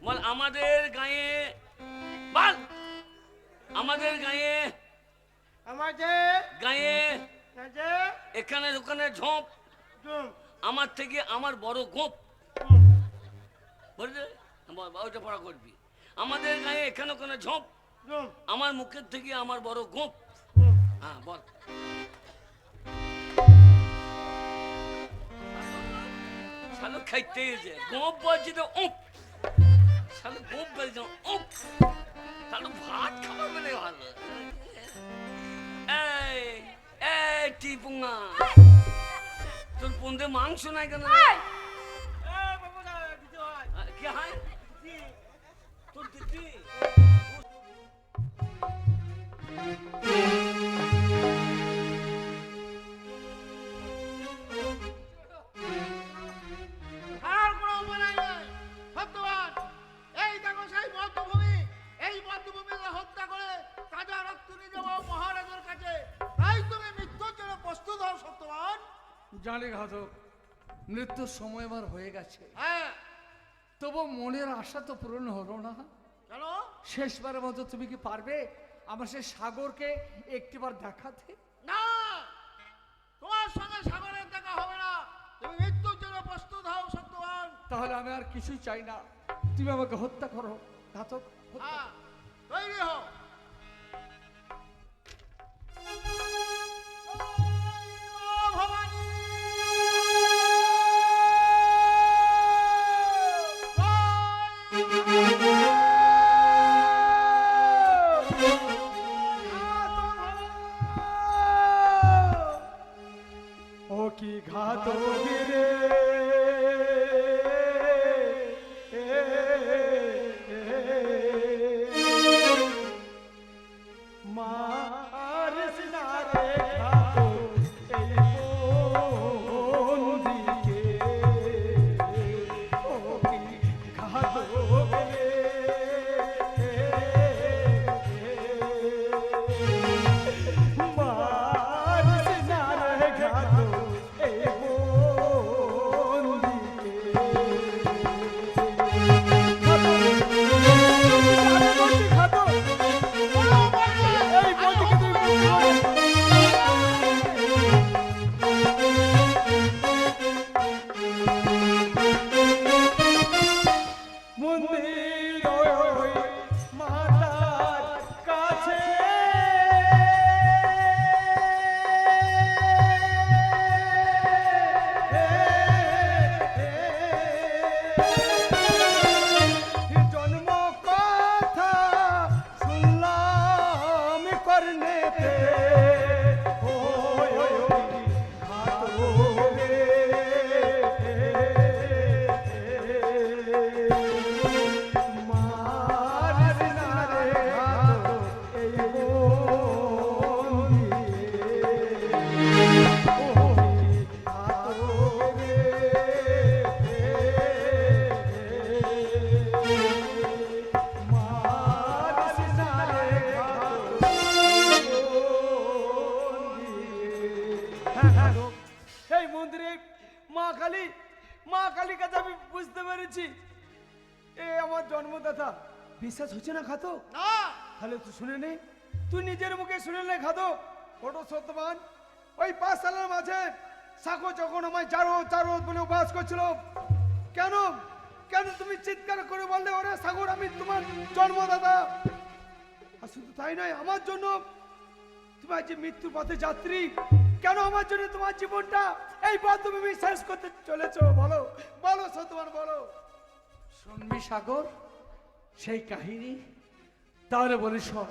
বল আমাদের গায়ে, বল আমাদের গায়ে, আমাদের গায়ে কাছে এখানে ওখানে ঝোপ, জুম আমার থেকে আমার বড় গোপ, বুঝলে? ওইটা পড়া করবি। আমাদের গায়ে এখানে ওখানে ঝোপ, জুম আমার মুখের থেকে আমার বড় গোপ। জুম হ্যাঁ বল। শালো খাইতে যে গোপ বলছি তো উপ, শালো গোপ বলছি উপ, শালো ভাত খাবার বলে ভালো। এই এই টিপুঙ্গা, তোর পন্দে মাংস নাই কেন? কি হয় তোর দিদি? আর কোনো উপায় নাই সত্যবান। এই দেখো সেই বদ্ধভূমি, এই বদ্ধভূমিকে হত্যা করে তাজা রক্ত নিয়ে যাবো মহারাজের কাছে। তাই তুমি মৃত্যুর জন্য প্রস্তুত হও সত্যবান। জানি ঘাতক, মৃত্যুর সময় আমার হয়ে গেছে, হ্যাঁ তবু মনের আশা তো পূরণ হলো না। কেন? শেষবারের মতো তুমি কি পারবে আমার সেই সাগরকে একটিবার দেখাতে? না, তোমার সঙ্গে সাগরের দেখা হবে না। তুমি মৃত্যুর জন্য প্রস্তুত হও সত্যবান। তাহলে আমি আর কিছুই চাই না, তুমি আমাকে হত্যা করো ঘাতক, হত্যা হ্যাঁ তৈরি হও। ভবানী ও কি ঘাতক রে, মারিস না রে ঘাতক এই বন্দিকে। ও কি ঘাতক রে, মারিস না রে ঘাতক এই বন্দিকে। ঘাতক এই বন্দিকে তুমি মন্দির ওই মাতার কাছে জন্ম কথা শুনলাম করনেতে। ওই ওই ওই ঘাতক রে, মারিস না রে ঘাতক এই বন্দিকে। ওই ঘাতক রে, মারিস না রে ঘাতক এই বন্দিকে। হ্যাঁ ঘাতক, এই মন্দিরে মা কালীর কাছে আমি বুঝতে পেরেছি এ আমার জন্মদাতা। বিশ্বাস হচ্ছে না ঘাতক? না, তাহলে তুই শুনে নে, তুই নিজের মুখে শুনে নে ঘাতক। ওটা সত্যবান, ওই 5 সালের মাঝে সাগর যখন আমায় চারো চারো বলে উপবাস করছিল, কেন কেন তুমি চিৎকার করে বললে ওরে সাগর আমি তোমার জন্মদাতা? আর শুধু তাই নয়, আমার জন্য তুমি আজ যে মৃত্যুর পথে যাত্রী, কেন আমার জন্য তোমার জীবনটা এই বদ্ধভূমি শেষ করতে চলেছো? বলো বলো সত্যবান বলো। শুনবি সাগর সেই কাহিনী? তাহলে বলি শোন।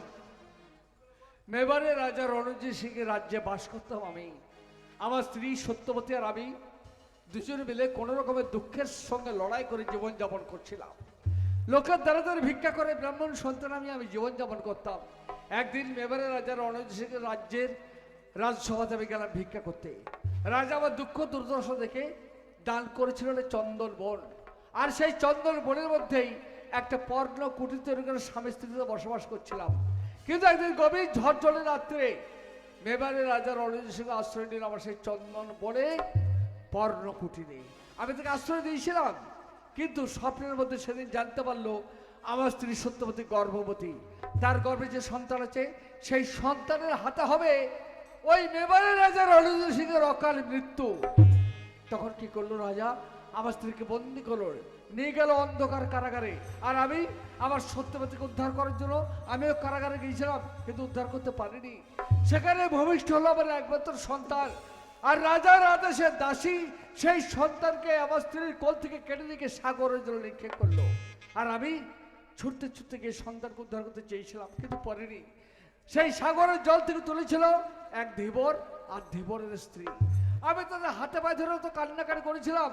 মেবারে রাজা রণজিৎ সিংয়ের রাজ্যে বাস করতাম আমি, আমার স্ত্রী সত্যবতী আর আমি দুজনে মিলে কোনো রকমের দুঃখের সঙ্গে লড়াই করে জীবনযাপন করছিলাম। লোকের দ্বারা দ্বারা ভিক্ষা করে ব্রাহ্মণ সন্তান আমি জীবনযাপন করতাম। একদিন মেবারে রাজা রণজিৎ সিংয়ের রাজ্যের রাজসভাতে আমি গেলাম ভিক্ষা করতে। রাজা আমার দুঃখ দুর্দশা দেখে দান করেছিল চন্দন বন, আর সেই চন্দন বনের মধ্যেই একটা পর্ণ কুটির তৈরি করে স্বামী স্ত্রীতে বসবাস করছিলাম। কিন্তু একদিন গভীর ঝড় জলের রাত্রে মেবারে রাজা রণজিৎ সিংহ আশ্রয় নিল আমার সেই চন্দন বনে পর্ণ কুটিরে। আমি তাকে আশ্রয় দিয়েছিলাম, কিন্তু স্বপ্নের মধ্যে সেদিন জানতে পারলো আমার স্ত্রী সত্যবতী গর্ভবতী, তার গর্ভে যে সন্তান আছে সেই সন্তানের হাতে হবে ওই মেবারের রাজা রণজিৎ সিংহের অকাল মৃত্যু। তখন কি করলো রাজা, আমার স্ত্রীকে বন্দি করলো, নিয়ে গেল অন্ধকার কারাগারে। আর আমি আমার সত্যবতীকে উদ্ধার করার জন্য আমিও কারাগারে গিয়েছিলাম, কিন্তু উদ্ধার করতে পারিনি। সেখানে ভূমিষ্ঠ হলো আমার একমাত্র সন্তান, আর রাজার আদেশে দাসী সেই সন্তানকে আমার স্ত্রীর কোল থেকে কেটে দিকে সাগরের জন্য নিক্ষেপ করলো। আর আমি ছুটতে ছুটতে গিয়ে সন্তানকে উদ্ধার করতে চেয়েছিলাম, কিন্তু পারিনি। সেই সাগরের জল থেকে তুলেছিল এক ধীবর আর ধীবরের স্ত্রী। আমি তাদের হাতে পায়ে ধরে তো কান্নাকাটি করেছিলাম,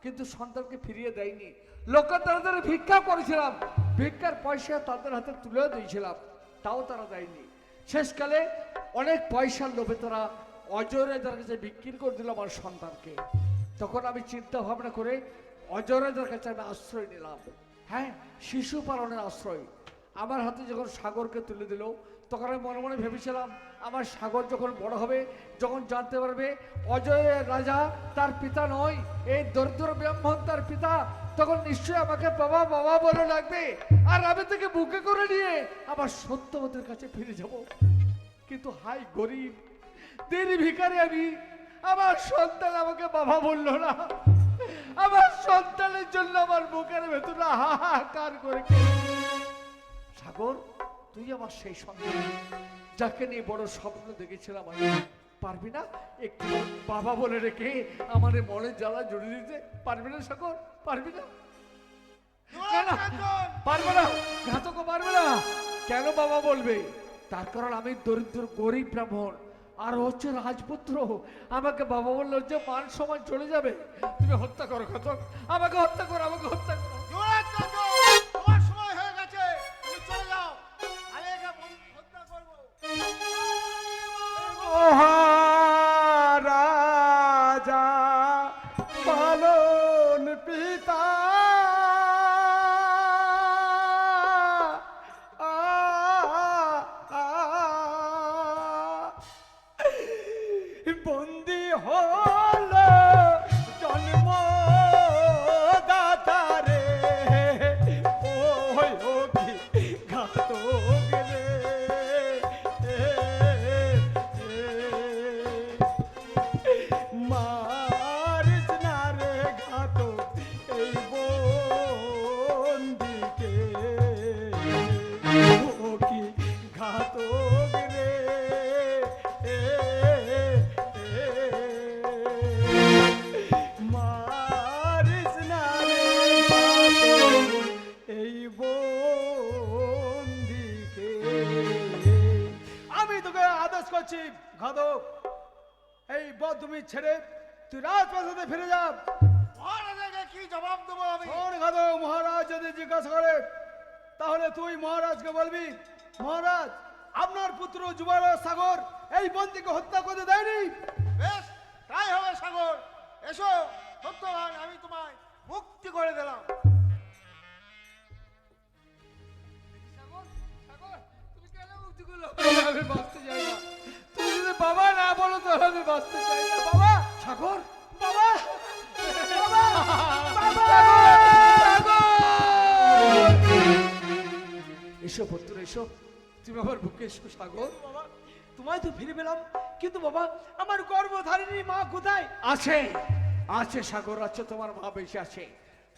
কিন্তু সন্তানকে ফিরিয়ে দেয়নি। লোকের তাদের ভিক্ষা করেছিলাম, ভিক্ষার পয়সা তাদের হাতে তুলেও দিয়েছিলাম, তাও তারা দেয়নি। শেষকালে অনেক পয়সার লোভে তারা অজয় রাজার কাছে বিক্রি করে দিল আমার সন্তানকে। তখন আমি চিন্তা ভাবনা করে অজয় রাজার কাছে আমি আশ্রয় নিলাম। হ্যাঁ, শিশু পালনের আশ্রয়। আমার হাতে যখন সাগরকে তুলে দিল, তখন আমি মনে মনে ভেবেছিলাম আমার সাগর যখন বড় হবে, যখন জানতে পারবে অজয়ের রাজা তার পিতা নয়, এই দরিদ্র ব্রাহ্মণ তার পিতা, তখন নিশ্চয়ই আমাকে বাবা বাবা বলে ডাকবে, আর আমি তাকে বুকে করে নিয়ে আমার সত্যবতীর কাছে ফিরে যাব। কিন্তু হাই গরিব দিন ভিখারি আমি, আমার সন্তান আমাকে বাবা বললো না। আমার সন্তানের জন্য আমার বুকের ভেতরে হাহাকার করে সাগর, তুই আমার সেই সন্তান যাকে নিয়ে বড় স্বপ্ন দেখেছিলাম। আমি পারবি না একটু বাবা বলে রেখে আমার মনের জ্বালা জড়িয়ে দিতে? পারবি না সাগর, পারবি না? যুবরাজ কাঞ্চন! পারবে না, ঘাতকও পারবে না। কেন বাবা বলবে? তার কারণ আমি দরিদ্র গরিব ব্রাহ্মণ, আর হচ্ছে রাজপুত্র। আমাকে বাবা বললো যে মান সম্মান চলে যাবে। তুমি হত্যা করো ঘাতক, আমাকে হত্যা করো, আমাকে হত্যা করো। যুবরাজ কাঞ্চন, তোমার সময় হয়ে গেছে, তুমি চলে যাও, আমি একে হত্যা করবো। মহারাজা পালন পিতা বন্দি হল জন্ম দাতারে, ওই ঘাতক রে, মারিস না রে ঘাতক এই বন্দিকে, ও কি ঘাতক রে, মারিস না রে ঘাতক এই বন্দিকে। আমি তোকে আদেশ করছি ঘাতক, এই বদমি ছেড়ে তুই রাজপ্রাসাদে ফিরে যা। মহারাজাকে কি জবাব দেবো আমি? শোন ঘাতক, মহারাজ যদি জিজ্ঞাসা করে তাহলে তুই মহারাজকে বলবি, মহারাজ আপনার পুত্র যুবরাজ সাগর এই বন্দীকে হত্যা করতে দেয়নি। বেশ, তাই হবে সাগর। এসো সত্যবান, আমি তোমায় মুক্তি করে দিলাম। সাগর, সাগর, তুমি কেন মুক্তি করলো? আমি বাঁচতে চাই না। তুমি যদি বাবা না বলো তাহলে আমি বাঁচতে চাই না। বাবা, সাগর, বাবা, বাবা, বাবা, সাগর! এসো পুত্র, এসো, তুমি আমার বুকে এসো সাগর। বাবা, তোমায় তো ফিরে পেলাম, কিন্তু বাবা আমার গর্ভধারিণী মা কোথায়? আছে, আছে সাগর, আছে, তোমার মা বেশি আছে।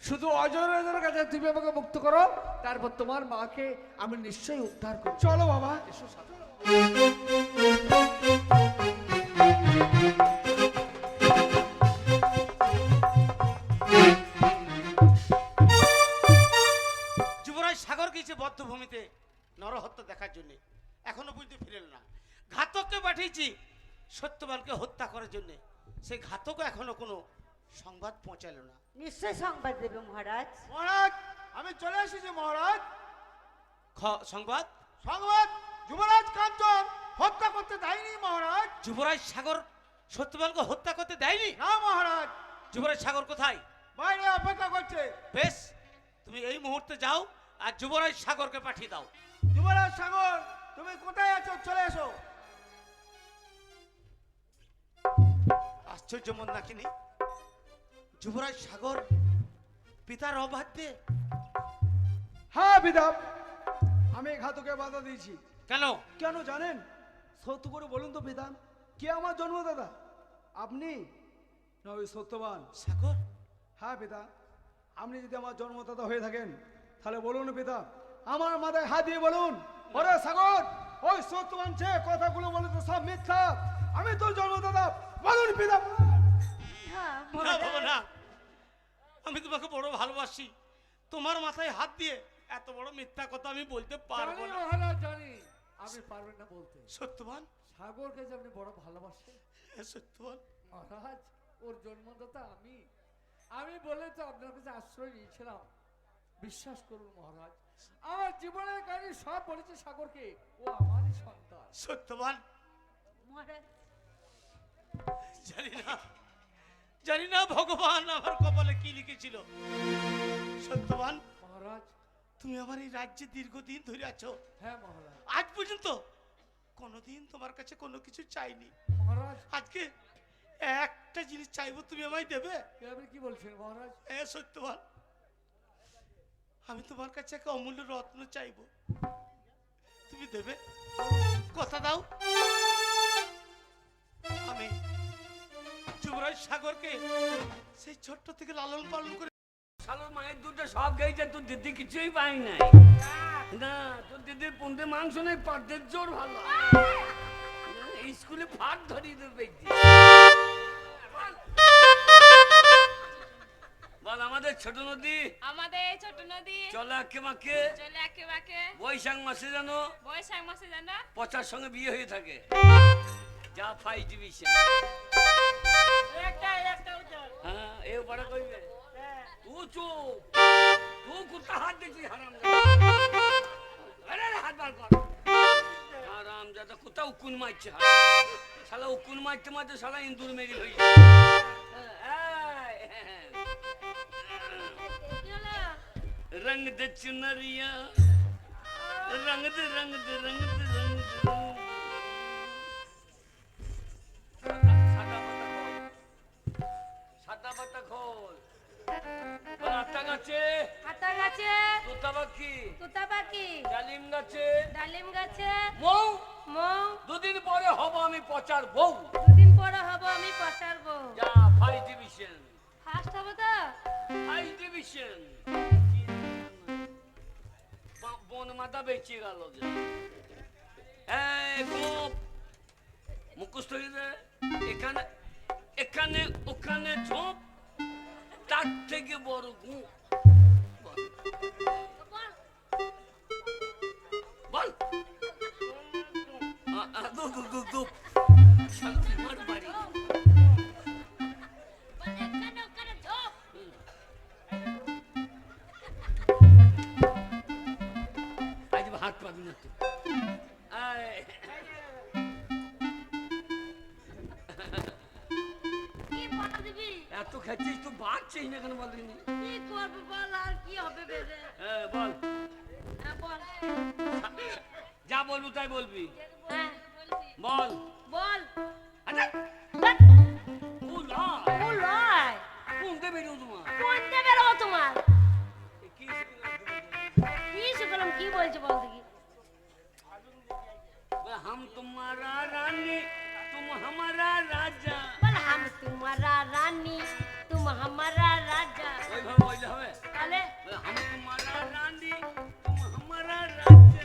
শুধু অজয় রাজার কাছে তুমি আমাকে মুক্ত করো, তারপর তোমার মাকে আমি নিশ্চয়ই উদ্ধার করব। চলো বাবা। এসো সাগর। যুবরাজ সাগর গিয়েছে বদ্ধভূমিতে নরহত্যা দেখার জন্য, এখনো পর্যন্ত ফিরেল না। ঘাতককে পাঠিয়েছি সত্যবানকে হত্যা করার জন্য, সেই ঘাতকও এখনো কোনো সংবাদ পৌঁছালো না। নিশ্চয় সংবাদ দেবে মহারাজ। মহারাজ, আমি চলে এসেছি মহারাজ। সংবাদ? সংবাদ, যুবরাজ কাঞ্চন হত্যা করতে দেয়নি মহারাজ। যুবরাজ সাগর সত্যবানকে হত্যা করতে দেয়নি? না মহারাজ, যুবরাজ সাগর কোথায়? বাইরে অপেক্ষা করছে। বেশ, তুমি এই মুহূর্তে যাও আর যুবরাজ সাগরকে পাঠিয়ে দাও। যুবরাজ সাগর, তুমি কোথায় আছো? চলে এসো। আশ্চর্য মন নাকিনি, যুবরাজ সাগর পিতার অবাধ্যে? হ্যাঁ পিতা, আমি ঘাতকে বাধা দিয়েছি। কেন? কেন জানেন? সত্য করে বলুন তো পিতা, কে আমার জন্মদাতা, আপনি না ওই সত্যবান? সাগর, হ্যাঁ পিতা, আপনি যদি আমার জন্মদাতা হয়ে থাকেন তাহলে বলুন পিতা, আমার মাথায় হাত দিয়ে বলুন, ওরে সাগর, ওই সত্যবান যে কথাগুলো বলে তো সব মিথ্যা, আমি তোর জন্মদাতা, বলুন পিতা। হ্যাঁ না মহারাজ। বাবা না, আমি তোমাকে বড় ভালোবাসি, তোমার মাথায় হাত দিয়ে এত বড় মিথ্যা কথা আমি বলতে পারবো জানি না। মহারাজ, জানি আপনি পারবেন না বলতে। সত্যবান, সাগরকে যে আপনি বড় ভালোবাসেন হ্যাঁ সত্যবান, মহারাজ, ওর জন্মদাতা আমি। আমি বলে তো আপনার কাছে আশ্রয় নিয়েছিলাম। বিশ্বাস করুন মহারাজ, আমার জীবনের কাহিনী সব বলেছে সাগরকে, ও আমারই সন্তান। সত্যবান, মহারাজ জানি না ভগবান আমার কপালে কি লিখেছিল। সত্যবান, মহারাজ। তুমি আমার এই রাজ্যে দীর্ঘদিন ধরে আছো, হ্যাঁ মহারাজ। আজ পর্যন্ত কোনোদিন তোমার কাছে কোনো কিছু চাইনি। মহারাজ, আজকে একটা জিনিস চাইবো, তুমি আমায় দেবে? এ আপনি কি বলছেন মহারাজ? হ্যাঁ সত্যবান, আমি তোমার কাছে একটা অমূল্য রত্ন চাইবো, তুমি দেবে? কথা দাও। আমি যুবরাজ সাগরকে সেই ছোট্ট থেকে লালন পালন করে শালোর মায়ের দুধটা সব গেছে, তোর দিদি কিছুই পাই নাই। না, তোর দিদির পুন্ডে মাংস নেই, পাটের জোর ভালো। না, স্কুলে ফাট ধরিয়ে দেবে। বল আমাদের ছোট নদী আমাদের এই ছোট নদী চলে আঁকে মাকে চলে একেবারে বৈশাখ মাসে জানো বৈশাখ মাসে জানা পচার সঙ্গে বিয়ে হয়ে থাকে। যা ফাইভ ডিভিশন। হ্যাঁ এ বড় কইবে তুই চুপ, তুই কুত্তা হাত দেখছিস হারাম। আরে হাত বার কর। হারাম দাদা কুত্তা উকুন মারছে, শালা উকুন মারতে মারতে শালা ইন্দুর মেরে হয়ে যায়। रंग दे चुनरिया रंग दे रंग दे रंग दे रंग दे সাদা পাতা খোল আতা গাছে আতা গাছে তোতা পাখি তোতা পাখি ডালিম গাছে ডালিম গাছে মৌ মৌ দুদিন পরে হব আমি পচার বউ। দুদিন পরে হব আমি পচার বউ। যা ফাইভ ডিভিশন। ফার্স্ট হব তো ফাইভ ডিভিশন। বন মাথা বেঁচে গেল যে গোপ মুখস্থ হয়ে যায়। এখানে এখানে ওখানে ঝোপ, তার থেকে বড় গুপ। বল বাড়ি আজ হাত পাবি না তো। কি বল দিবি এত খাচ্ছিস তো বাড়ছিস না কেন বলিনি? কি করব বল, আর কি হবে বেরে? হ্যাঁ বল, হ্যাঁ বল। যা বলবো তাই বলবি। হ্যাঁ বল বল। আচ্ছা ধ্যাৎ, বলা ও লয় কোন দেবে তোমার কোন দেবে রো তোমার? কি কি শিখলাম, কি বলছে বল দেখি। हम तुम्हारा रानी तुम हमारा राजा। বল हम तुम्हारा रानी तुम हमारा राजा। ওইভাবে বললে হবে? তাহলে हम तुम्हारा रानी तुम हमारा राजा।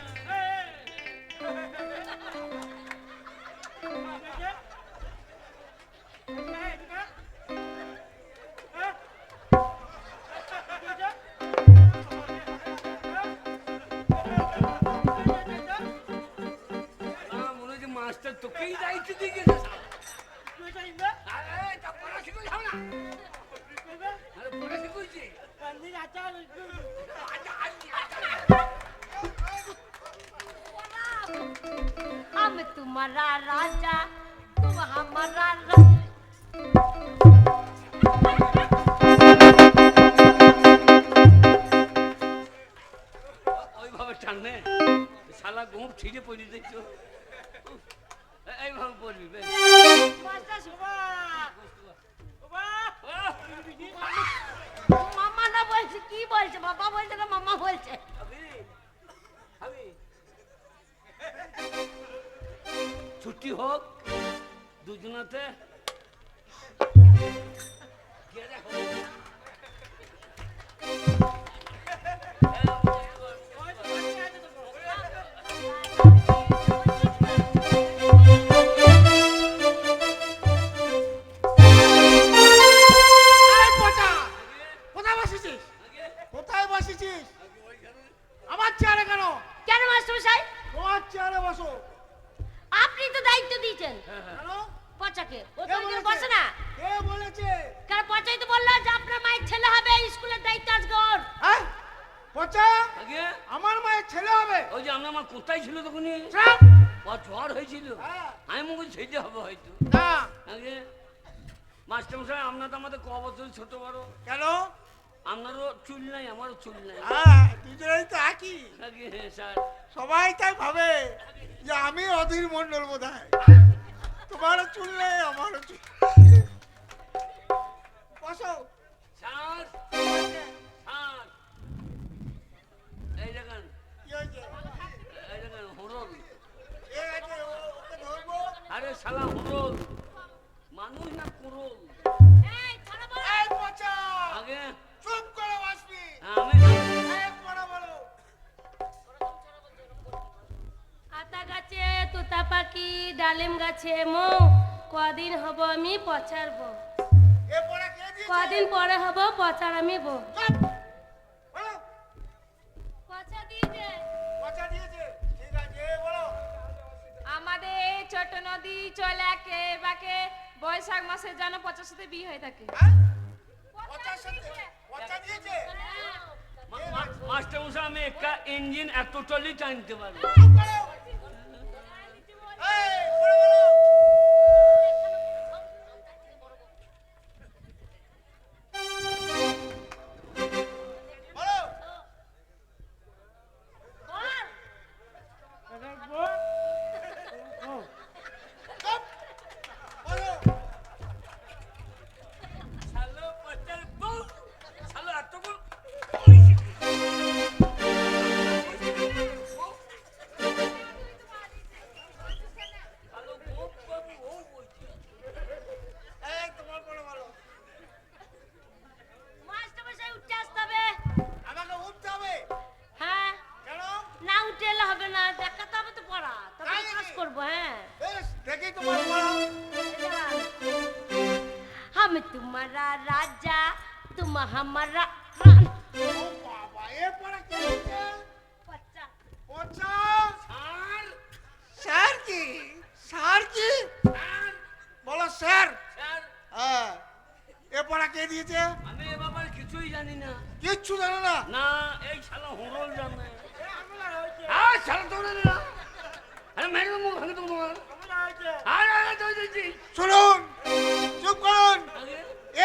মনে হচ্ছে মাস্টার তোকেই দায়িত্ব দিয়ে গেছে। আরে তা পড়া শিখে যাও না। আরে পড়া শিখুছি। हम तुम्हारा राजा तुम हमारा राजा। ওইভাবে টানে শালা গোপ ছিঁড়ে পড়ে দেখছো। এইভাবে পড়বি বেশ। মামা না বলছে কি বলছে বাবা বলছে না মামা বলছে ছুটি হোক দুজনাতে গিয়ে দেখো। এই পচা কোথায় বসেছিস? কোথায় বসেছিস? আমার চেয়ারে কেন? কেন মাস্টারমশাই তোমার চেয়ারে বসো। আপনি তো দায়িত্ব দিয়েছেন কেন? পচাকে ও কে তো ওইখানে বলেছে? বসে না কে বলেছে? কারণ পচাই তো বললো যে আপনার মায়ের ছেলে হবে স্কুলের দায়িত্ব আজকে ওর হ্যাঁ পচা আগে আমার মায়ের ছেলে হবে? ওই যে আমরা আমার কোথায় ছিল তখনই চাপ! ও জ্বর হয়েছিল হ্যাঁ। আমি মনে করি সেইটা হবে হয়তো না আগে মাস্টারমশাই আপনার তো আমাদের ক বছর ছোট বড় কেন? আপনারও চুল নাই আমারও চুল নাই হ্যাঁ দুজনেই তো একই। আগে স্যার সবাই তাই ভাবে যে আমি অধীর মন্ডল বোধ হয়। তোমারও চুল নেই আমারও চুল। বসো। স্যার স্যার এই দেখেন কি হয়েছে? এই দেখেন হুরল এ আছে, ওকে ধরবো। আরে শালা হুরল মানুষ না কুরল এই ছাড়া বল এই পচা আগে চুপ করে বসবি। আমি এই পড়া বলো। আতা গাছে তোতা পাখি ডালিম গাছে মো কদিন হব আমি পচারবো এ পড়া কে দিয়েছে? কদিন পরে হব পচার আমি বো চুপ। বলো। পচা দিয়েছে পচা দিয়েছে। ঠিক আছে বলো। আমাদের এই ছোট নদী চলে একে বাকে বৈশাখ মাসে যেন 50 সাথে বিয়ে হয়ে থাকে। হ্যাঁ? পচার সাথে পচা দিয়েছে। মাস্টারমশাই আমি একটা ইঞ্জিন এত টলি টানতে পারি চুপ করো। এই পড়া বলো। বলো। চুপ। বলো। শালো পচার বউ শালো এতক্ষণ শালো বউ বাবু বউ বলছে এই তোমার পড়া বলো। মাস্টারমশাই উঠে আসতে হবে আমাকে উঠতে হবে। হ্যাঁ কেন? না উঠে এলে হবে না দেখাতে হবে তো পড়া তবে তাই কাজ নাকি? করবো হ্যাঁ বেশ দেখি তোমার পড়া। हम तुम्हारा राजा तुम हमारा ও বাবা এ পড়া কে দিয়েছে? बच्चा পচা। স্যার স্যার কি? স্যার কি? বলো স্যার। স্যার হ্যাঁ এ পড়া কে দিয়েছে? আমি এ ব্যাপারে কিছুই জানি না কিচ্ছু জানো না। না এই শালা হুরল জানে আর শালা তোরে না আরে মেরে মুখ ভাঙে তোমার আরে আরে তুই দিছি শুনুন চুপ করুন। আগে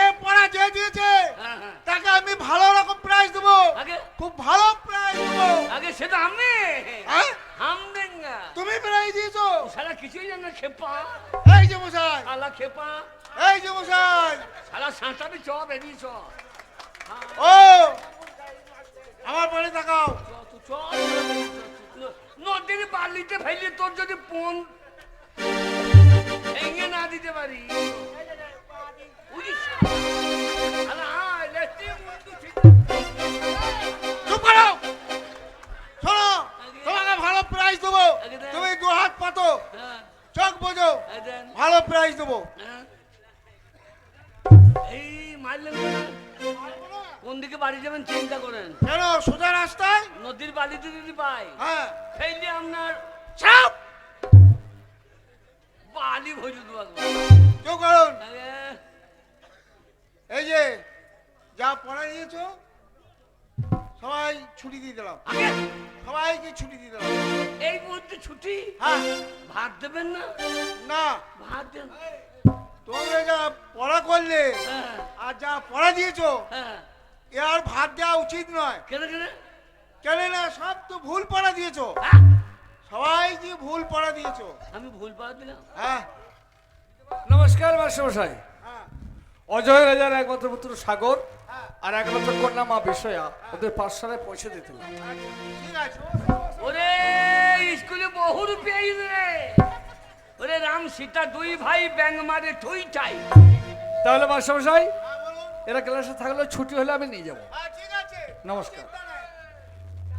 এ পড়া যে দিয়েছে হ্যাঁ হ্যাঁ তাকে আমি ভালো রকম প্রাইজ দেবো। আগে খুব ভালো প্রাইজ দেবো। আগে সেটা আমি হ্যাঁ? হাম দেঙ্গা তুমি প্রাইজ দিয়েছো? শালা কিছুই জানে না খেপা এই যে মশাই, শালা খেপা এই যে মশাই। শালা সাঁতারি চ বেরিয়ে চ ও আমার পরে তাকাও। নদীর বালিতে ফেলে তোর যদি পন ভেঙে না দিতে পারি উড়িষ্যা। শালা, আয়, লেট্টি মুন্ডু ঠিক। চুপ করো। শোনো তোমাকে ভালো প্রাইজ দেবো। তুমি দু হাত পাতো হ্যাঁ, চোখ বোঝো এই দেন, ভালো প্রাইজ দেবো। হ্যাঁ। এই মারলেন না? কোন দিকে বাড়ি যাবেন চিন্তা করেন কেন সোজা রাস্তায়? নদীর বালিতে যদি পাই হ্যাঁ ফেললে আপনার চাপ। বালি ভরে দেবো চুপ করুন। আগে এই যে যা পড়া দিয়েছো সবাই ছুটি দিয়ে দিলাম। আগে সবাইকে ছুটি দিয়ে দিলাম। এই মুহূর্তে ছুটি হ্যাঁ ভাত দেবেন না না ভাত দেন তোমরা যা পড়া করলে হ্যাঁ আর যা পড়া দিয়েছো হ্যাঁ এ আর ভাত দেওয়া উচিত নয়। কেন কেন কেন না সব তো ভুল পড়া দিয়েছো। হ্যাঁ? সবাই কি ভুল পড়া দিয়েছো। আমি ভুল পাওয়া দিলাম হ্যাঁ নমস্কার মাস্টারমশাই। হ্যাঁ অজয় রাজার একমাত্র পুত্র সাগর আর একমাত্র কন্যা মা বিষয়া ওদের পাঠশালায় পৌঁছে দিতে হবে। ঠিক আছে ওরে স্কুলে বহু রুপিয়াই রে। ওরে রাম সীতা দুই ভাই ব্যাং মারে ঠুই চাই। তাহলে মাস্টারমশাই হ্যাঁ বলুন এরা ক্লাসে থাকলে ছুটি হলে আমি নিয়ে যাবো। হ্যাঁ ঠিক আছে নমস্কার। চিন্তা নেই।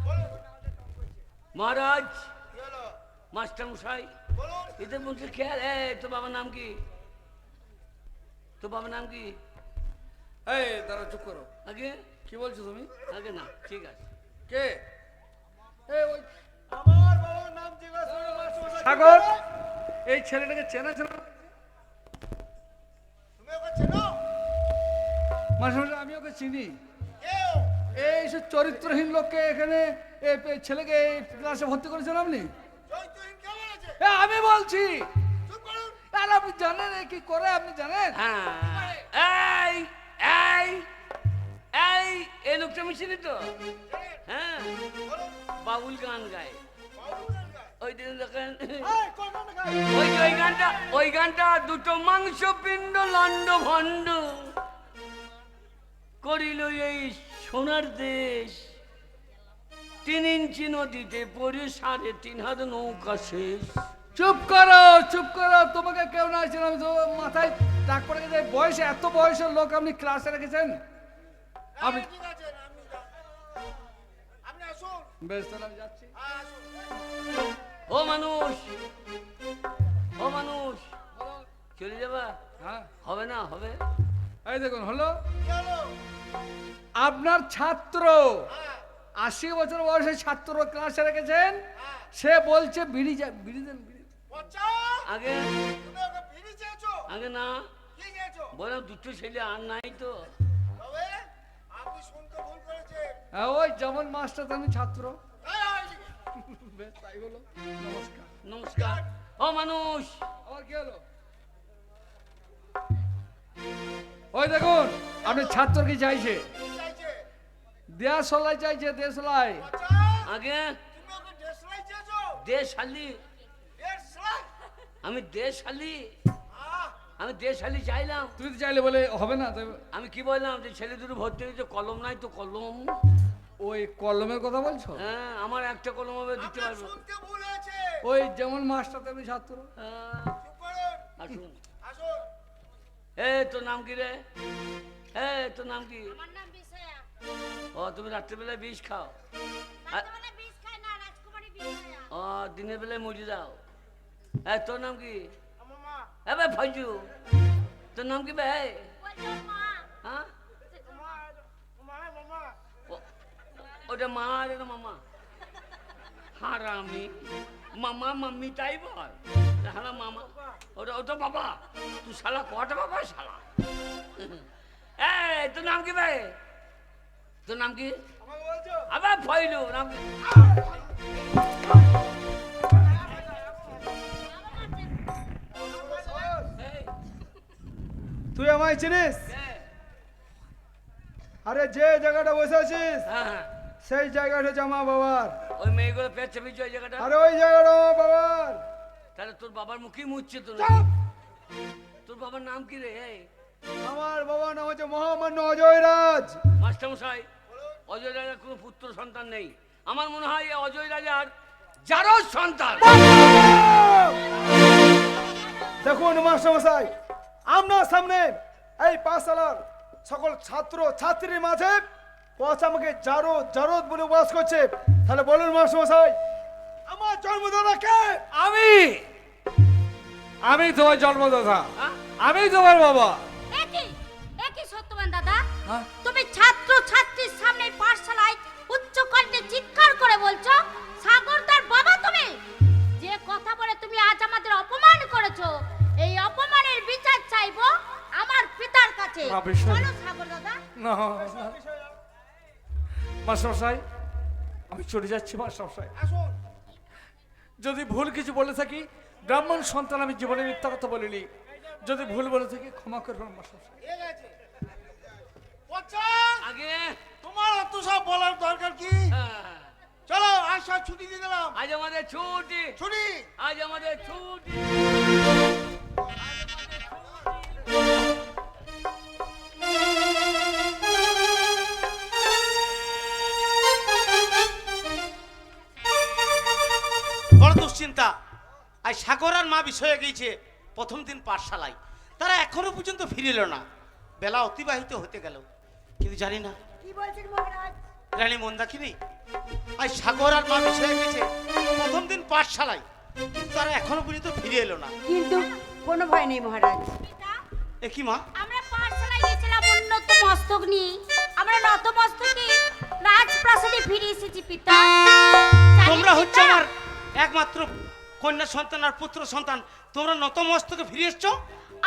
বলুন মহারাজ, কি হলো মাস্টার মশাই, বলুন এদের মধ্যে খেয়াল। তোর বাবার নাম কি? তোর বাবার নাম কি? এই দাঁড়া, চুপ করো। আগে কি বলছো তুমি? আগে না, ঠিক আছে। কে? এই ওই আমার বাবার নাম জিজ্ঞাসা করে মাস্টারমশাই। সাগর, এই ছেলেটাকে চেনা চেনা। তুমি ওকে চেনো মাস্টারমশাই আমি ওকে চিনি। কেউ এই সব চরিত্রহীন লোককে এখানে ছেলেকে এই ক্লাসে ভর্তি করেছেন আপনি? চৈত্রহীন কেমন আছে আমি বলছি। চুপ করুন আর আপনি জানেন এ কি করে? আপনি জানেন? হ্যাঁ, এই এই এই এই লোকটা আমি চিনি তো। হ্যাঁ, বলুন বাবুল গান গায়। বাবু গায় ওই দিন দেখেন এই, কোন গানটা গায়? ওই গানটা দুটো মাংস পিণ্ড লন্ড ভণ্ড করিল এই সোনার দেশ। 3 ইঞ্চি নদীতে পড়ে 3.5 হাত নৌকা শেষ। চুপ করো, চুপ করো। তোমাকে কেউ না ছিল, আমি তো মাথায় টাক পড়ে গেছে। বয়সে এত বয়সের লোক আপনি ক্লাসে রেখেছেন? আপনি ঠিক আছে আপনি আসুন বেশ, তাহলে আমি যাচ্ছি। হ্যাঁ আসুন ও মানুষ, ও মানুষ, চলে যাবা? হ্যাঁ, হবে না? হবে। এই দেখুন হলো কি হলো আপনার ছাত্র। হ্যাঁ 80 বছর বয়সে ছাত্র ক্লাসে রেখেছেন। হ্যাঁ সে বলছে বিড়ি বিড়ি দেন, বিড়ি। পচা আগে তুমি ওকে বিড়ি চেয়েছো আগে না কি চেয়েছো বলে দুটো ছেলে আর নাই তো। তবে আপনি শুনতে ভুল করেছেন হ্যাঁ, ওই যেমন মাস্টার তেমন ছাত্র। এই হয়নি। বেশ, তাই হলো। নমস্কার। নমস্কার। ও মানুষ, আবার কি হলো? ওই দেখুন আপনি ছাত্র কি চাইছে? কি চাইছে দেশলাই চাইছে, দেশলাই। পচা আগে তুমি ওকে দেশলাই চেয়েছো দেশালি। দেশলাই আমি দেশালি, আহ আমি দেশালি চাইলাম। তুই তো চাইলে বলে হবে না। আমি কি বললাম যে ছেলে দুটো ভর্তি হয়েছে, কলম নাই তো কলম। ওই কলমের কথা বলছো? হ্যাঁ, আমার একটা কলম হবে, দিতে আপনার পারবো। শুনতে ভুল হয়েছে ওই যেমন মাস্টার তেমনি ছাত্র। হ্যাঁ, চুপ করুন আসুন। আসুন তোর নাম কি রে? তোর নাম কি? আমার নাম বিছায়া। ও, তুমি রাত্রেবেলায় বিষ খাও? রাতবেলা বিষ খাই না, রাজকুমারী বিছায়া। ও, দিনের বেলায় মরে যাও। তোর নাম কি? আমার মা ভাই ফজু, তোর নাম কি ভাই? বলছো মা। হ্যাঁ, মামা ওটা মা আর এটা মামা। হারামি, মামা মাম্মি তাই বল। হারা মামা, ওটা বাবা। তুই শালা কটা বাবা শালা? তোর নাম কি ভাই? তোর নাম কি? আমাকে বলছো? আবার ফইলু নাম কি? এই, তুই আমায় চিনিস? কে? আরে যে জায়গাটা বসে আছিস হ্যাঁ হ্যাঁ, সেই জায়গাটা হচ্ছে আমার বাবার। ওই মেয়েগুলো পেট চেপেছে ওই জায়গাটা। আরে ওই জায়গাটা আমার বাবার। তাহলে তোর বাবার মুখেই মুচ্ছে তো। চুপ! তোর বাবার নাম কি রে? আমার বাবার নাম হচ্ছে মহামান্য অজয় রাজ। মাস্টার মশাই, অজয় রাজার কোনো পুত্র সন্তান নেই। আমার মনে হয় এই অজয় রাজার যারও সন্তান। দেখুন মাস্টারমশাই, আপনার সামনে এই পাঠশালার সকল ছাত্র ছাত্রীর মাঝে পচা আমাকে জারদ বলে বাস করছে। তাহলে বলুন মাস্টারমশাই, আমার জন্মদাতা কে? আমি তোমার জন্মদাতা। হ্যাঁ? আমি তোমার বাবা। একই সত্যবান দাদা। হ্যাঁ? তুমি ছাত্র ছাত্রীর সামনে পাঠশালায় উচ্চ কণ্ঠে চিৎকার করে বলছো সাগর তার বাবা তুমি? যে কথা বলে তুমি আজ আমাদের অপমান করেছো, এই অপমানের বিচার চাইবো আমার পিতার কাছে। মা বিষয়- চলো সাগর দাদা। না, মাস্টারমশাই আমি চলে যাচ্ছি। মাস্টারমশাই আসুন যদি ভুল কিছু বলে থাকি, ব্রাহ্মণ সন্তান আমি জীবনে মিথ্যা কথা বলিনি। যদি ভুল বলে থাকি ক্ষমা করবেন মাস্টারমশাই। ঠিক আছে পচা আগে তোমার অত সব বলার দরকার কি হ্যাঁ, চলো আজ সব ছুটি দিয়ে দিলাম আজ আমাদের ছুটি, ছুটি আজ আমাদের ছুটি। দুশ্চিন্তা। আর সাগর আর মা বিষয়ে গিয়েছে প্রথম দিন পাঠশালায়, তারা এখনো পর্যন্ত ফিরে এলো না। বেলা অতিবাহিত হতে গেল, কিন্তু জানি না কি বলছেন মহারাজ? রানী মন্দাকিনী, আর সাগর আর মা বিষয়ে গেছে প্রথম দিন পাঠশালায়, কিন্তু তারা এখনো পর্যন্ত ফিরে এলো না। কিন্তু কোনো ভয় নেই মহারাজ। পিতা, এ কি মা? আমরা পাঠশালায় গেছিলাম উন্নত মস্তক নিয়ে। আমরা নতমস্তকে রাজপ্রাসাদে ফিরে এসেছি পিতা। জানেন তোমরা হচ্ছে পিতা, আমার একমাত্র কন্যা সন্তান আর পুত্র সন্তান, তোমরা নতমস্তকে ফিরে এসছো?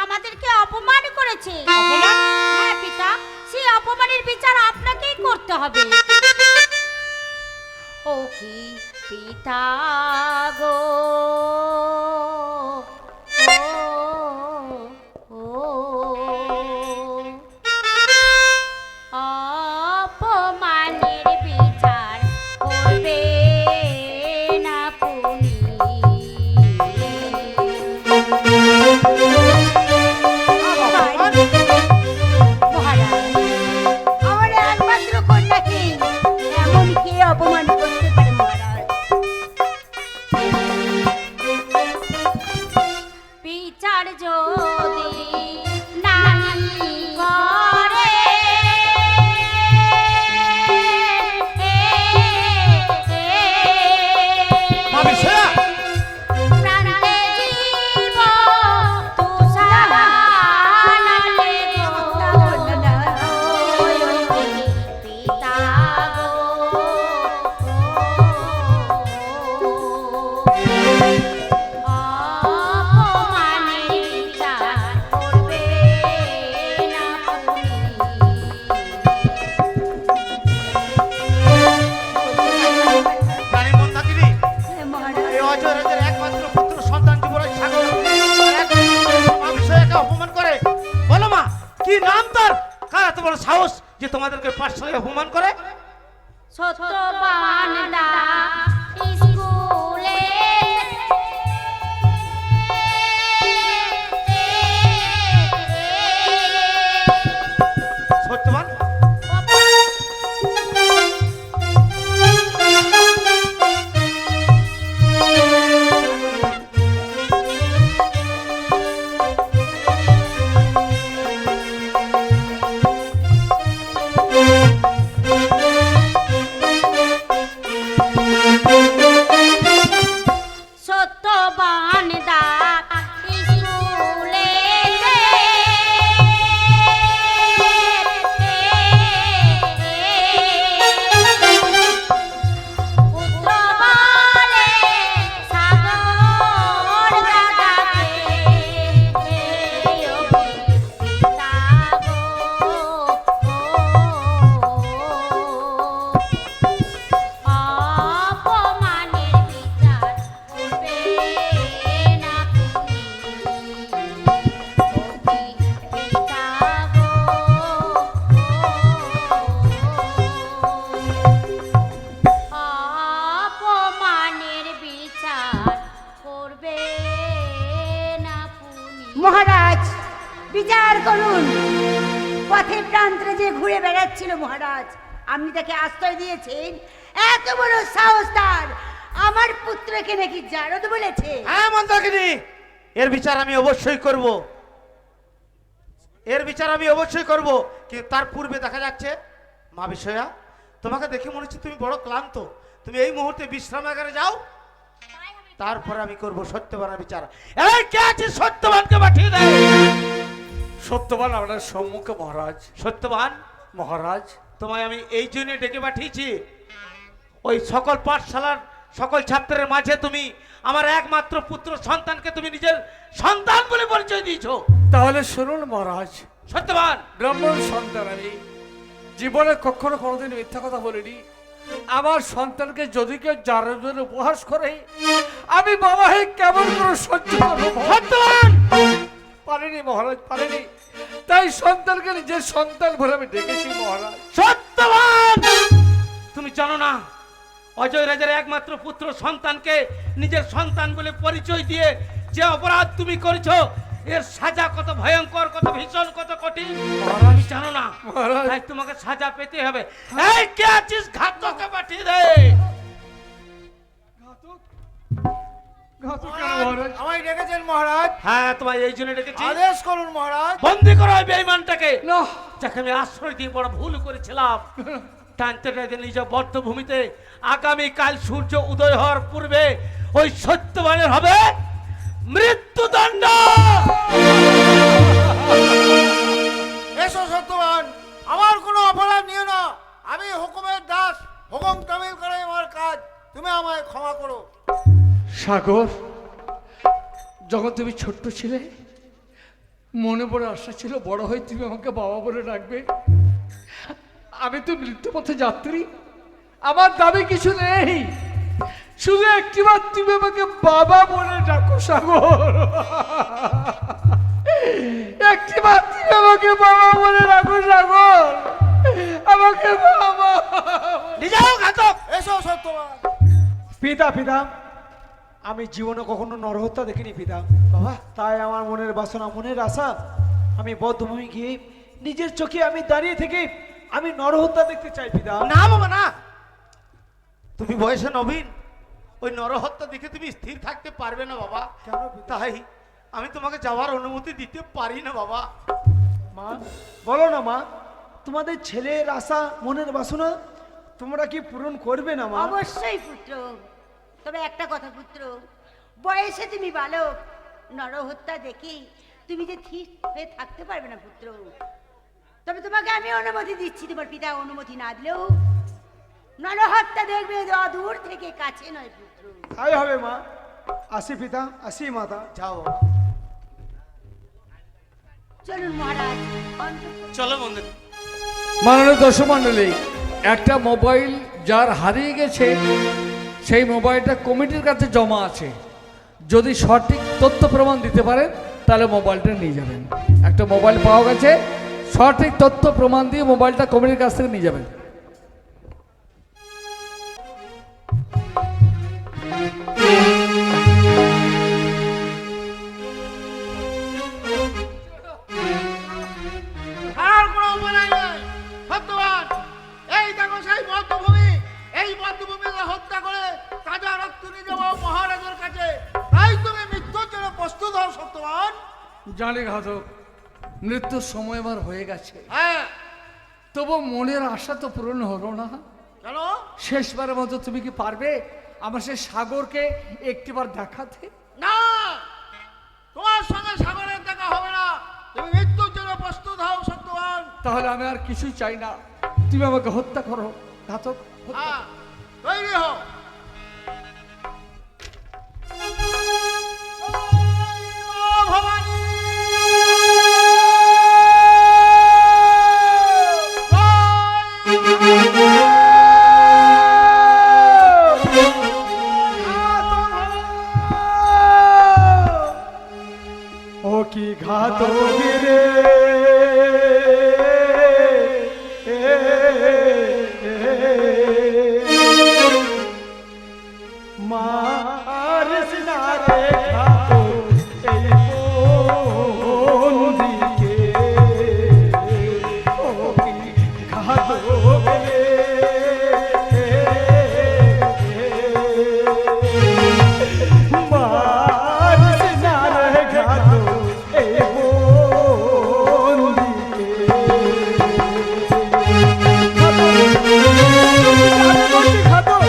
আমাদেরকে অপমান করেছে। অপমান? হ্যাঁ পিতা, সেই অপমানের বিচার আপনাকেই করতে হবে। ও কি পিতা গো, ও, ও, অপমানের বিচার করবে না পুনি। মহারাজ, আমার একমাত্র কন্যাকে এমন কে অপমান করতে পারে মহারাজ? বিচার যদি নাহি করে, মা বিষয়া, প্রাণে জীব তুষারালে গো, পিতা গো, অপমানের বিচার করবে না পুনি। রানী মন্দাকিনী, মহারাজ, এই অজয় রাজার একমাত্র পুত্র সন্তান যুবরাজ সাগর আর একমাত্র মা বিষয়াকে অপমান করে। বলো মা, কি নাম তার? কার এত বড় সাহস যে তোমাদেরকে পাঠশালায় অপমান করে? সত্যবান দা স্কুলে সত্যবান? সত্যবান দা স্কুলে পুত্র বলে সাগর দাদাকে, পিতা গো, অপমানের বিচার করবে না পুনি। পিতা গো, অপমানের বিচার করবে না পুনি। মহারাজ, বিচার করুন। পথে প্রান্তরে যে ঘুরে বেড়াচ্ছিল মহারাজ, আপনি তাকে আশ্রয় দিয়েছেন। এত বড় সাহস তার, আমার পুত্রকে নাকি জারদ বলেছে। হ্যাঁ মন্দাকিনী, এর বিচার আমি অবশ্যই করব, এর বিচার আমি অবশ্যই করব। কিন্তু তার পূর্বে দেখা যাচ্ছে মা বিষয়া, তোমাকে দেখে মনে হচ্ছে তুমি বড় ক্লান্ত। তুমি এই মুহূর্তে বিশ্রামাগারে যাও, তারপর আমি করব সত্যবানের বিচার। এই কে আছে সত্যবানকে পাঠিয়ে দেয়। সত্যবান আপনার সম্মুখে মহারাজ। সত্যবান, মহারাজ, তোমায় আমি এই জন্য ডেকে পাঠিয়েছি, ওই সকল পাঠশালার সকল ছাত্রের মাঝে তুমি আমার একমাত্র পুত্র সন্তানকে তুমি নিজের সন্তান বলে পরিচয় দিয়েছো। তাহলে শুনুন মহারাজ, সত্যবান, ব্রাহ্মণ সন্তান আমি, জীবনে কখনো কোনোদিন মিথ্যা কথা বলিনি। আমার সন্তানকে যদি কেউ জারদের উপহাস করে, আমি বাবা হয়ে কেমন করে সহ্য করবো? সত্যবান, পারিনি মহারাজ, পারিনি। তাই সন্তানকে নিজের সন্তান বলে আমি ডেকেছি মহারাজ। সত্যবান, তুমি জানো না অজয় রাজার একমাত্র পুত্র সন্তানকে নিজের সন্তান বলে পরিচয় দিয়ে যে অপরাধ তুমি করেছো, এর সাজা কত ভয়ঙ্কর, কত ভীষণ, কত কঠিন তুমি জানো না। মহারাজ, তাই তোমাকে সাজা পেতে হবে। এই কে আছিস, ঘাতককে পাঠিয়ে দে। ঘাতক? ঘাতক কেন মহারাজ? আমায় ডেকেছেন মহারাজ? হ্যাঁ, তোমায় এই জন্য ডেকেছি। আদেশ করুন মহারাজ। বন্দি করো ওই বেঈমানটাকে, না, যাকে আমি আশ্রয় দিয়ে বড় ভুল করেছিলাম। টানতে টানতে নিজ বদ্ধভূমিতে আগামীকাল সূর্য উদয় হওয়ার পূর্বে ওই সত্যবানের হবে মৃত্যুদণ্ড। এসো সত্যবান, আমার কোনো অপরাধ নিও না। আমি হুকুমের দাস, হুকুম তামিল করাই আমার কাজ। তুমি আমায় ক্ষমা করো। সাগর, যখন তুমি ছোট্ট ছিলে মনে বড় আশা ছিল বড় হয়ে তুমি আমাকে বাবা বলে ডাকবে। আমি তো মৃত্যুপথে যাত্রী, আমার দাবি কিছু নেই, শুধু একটিবার তুমি আমাকে বাবা বলে ডাকো সাগর। একটিবার তুমি আমাকে বাবা বলে ডাকো সাগর, আমাকে বাবা। নিজেও ঘাতক। এসো সত্যবান। পিতা পিতা, আমি জীবনে কখনো নরহত্যা দেখিনি পিতা। বাবা, তাই আমার মনের বাসনা, মনের আশা, আমি বদ্ধভূমি গিয়ে নিজের চোখে আমি দাঁড়িয়ে থেকে আমি নরহত্যা দেখতে চাই পিতা। না বাবা না, তুমি বয়সে নবীন, ওই নরহত্যা দেখে তুমি স্থির থাকতে পারবে না বাবা। কেন পিতা? তাই আমি তোমাকে যাওয়ার অনুমতি দিতে পারি না বাবা। মা, বলো না মা, তোমাদের ছেলের আশা, মনের বাসনা তোমরা কি পূরণ করবে না মা? অবশ্যই পুত্র, তবে একটা কথা পুত্র, বয়সে তুমি বালক, নরহত্যা দেখি তুমি যে ঠিক হয়ে থাকতে পারবে না পুত্র। তবে তোমাকে আমি অনুমতি দিচ্ছি, তোমার পিতা অনুমতি না দিলেও নরহত্যা দেখবে দূর থেকে, কাছে নয় পুত্র। তাই হবে মা। আসি পিতা, আসি মাতা। যাও বাবা। চলুন মহারাজ। চলো বন্ধু। মাননীয় দর্শক মণ্ডলী, একটা মোবাইল যার হারিয়ে গেছে সেই মোবাইলটা কমিটির কাছে জমা আছে। যদি সঠিক তথ্য প্রমাণ দিতে পারেন তাহলে মোবাইলটা নিয়ে যাবেন। একটা মোবাইল পাওয়া গেছে, সঠিক তথ্য প্রমাণ দিয়ে মোবাইলটা কমিটির কাছ থেকে নিয়ে যাবেন। আর কোনো উপায় নাই সত্যবান। এই দেখো সেই বদ্ধভূমি, এই বদ্ধভূমিকে হত্যা করে তাজা রক্ত নিয়ে যাবো মহারাজের কাছে। তাই তুমি মৃত্যুর জন্য প্রস্তুত হও সত্যবান। জানি ঘাতক, মৃত্যুর সময় আমার হয়ে গেছে, হ্যাঁ, তবু মনের আশা তো পূরণ হলো না। কেন? শেষবারের মতো তুমি কি পারবে আমার সেই সাগরকে একটিবার দেখাতে? না, তোমার সঙ্গে সাগরের দেখা হবে না। তুমি মৃত্যুর জন্য প্রস্তুত হও সত্যবান। তাহলে আমি আর কিছুই চাই না, তুমি আমাকে হত্যা করো ঘাতক। হত্যা হ্যাঁ, তৈরি হও। ভবানী ও কি ঘাতক রে, মারিস না রে ঘাতক এই বন্দিকে। ও কি ঘাতক রে, মারিস না রে ঘাতক এই বন্দিকে। ঘাতক,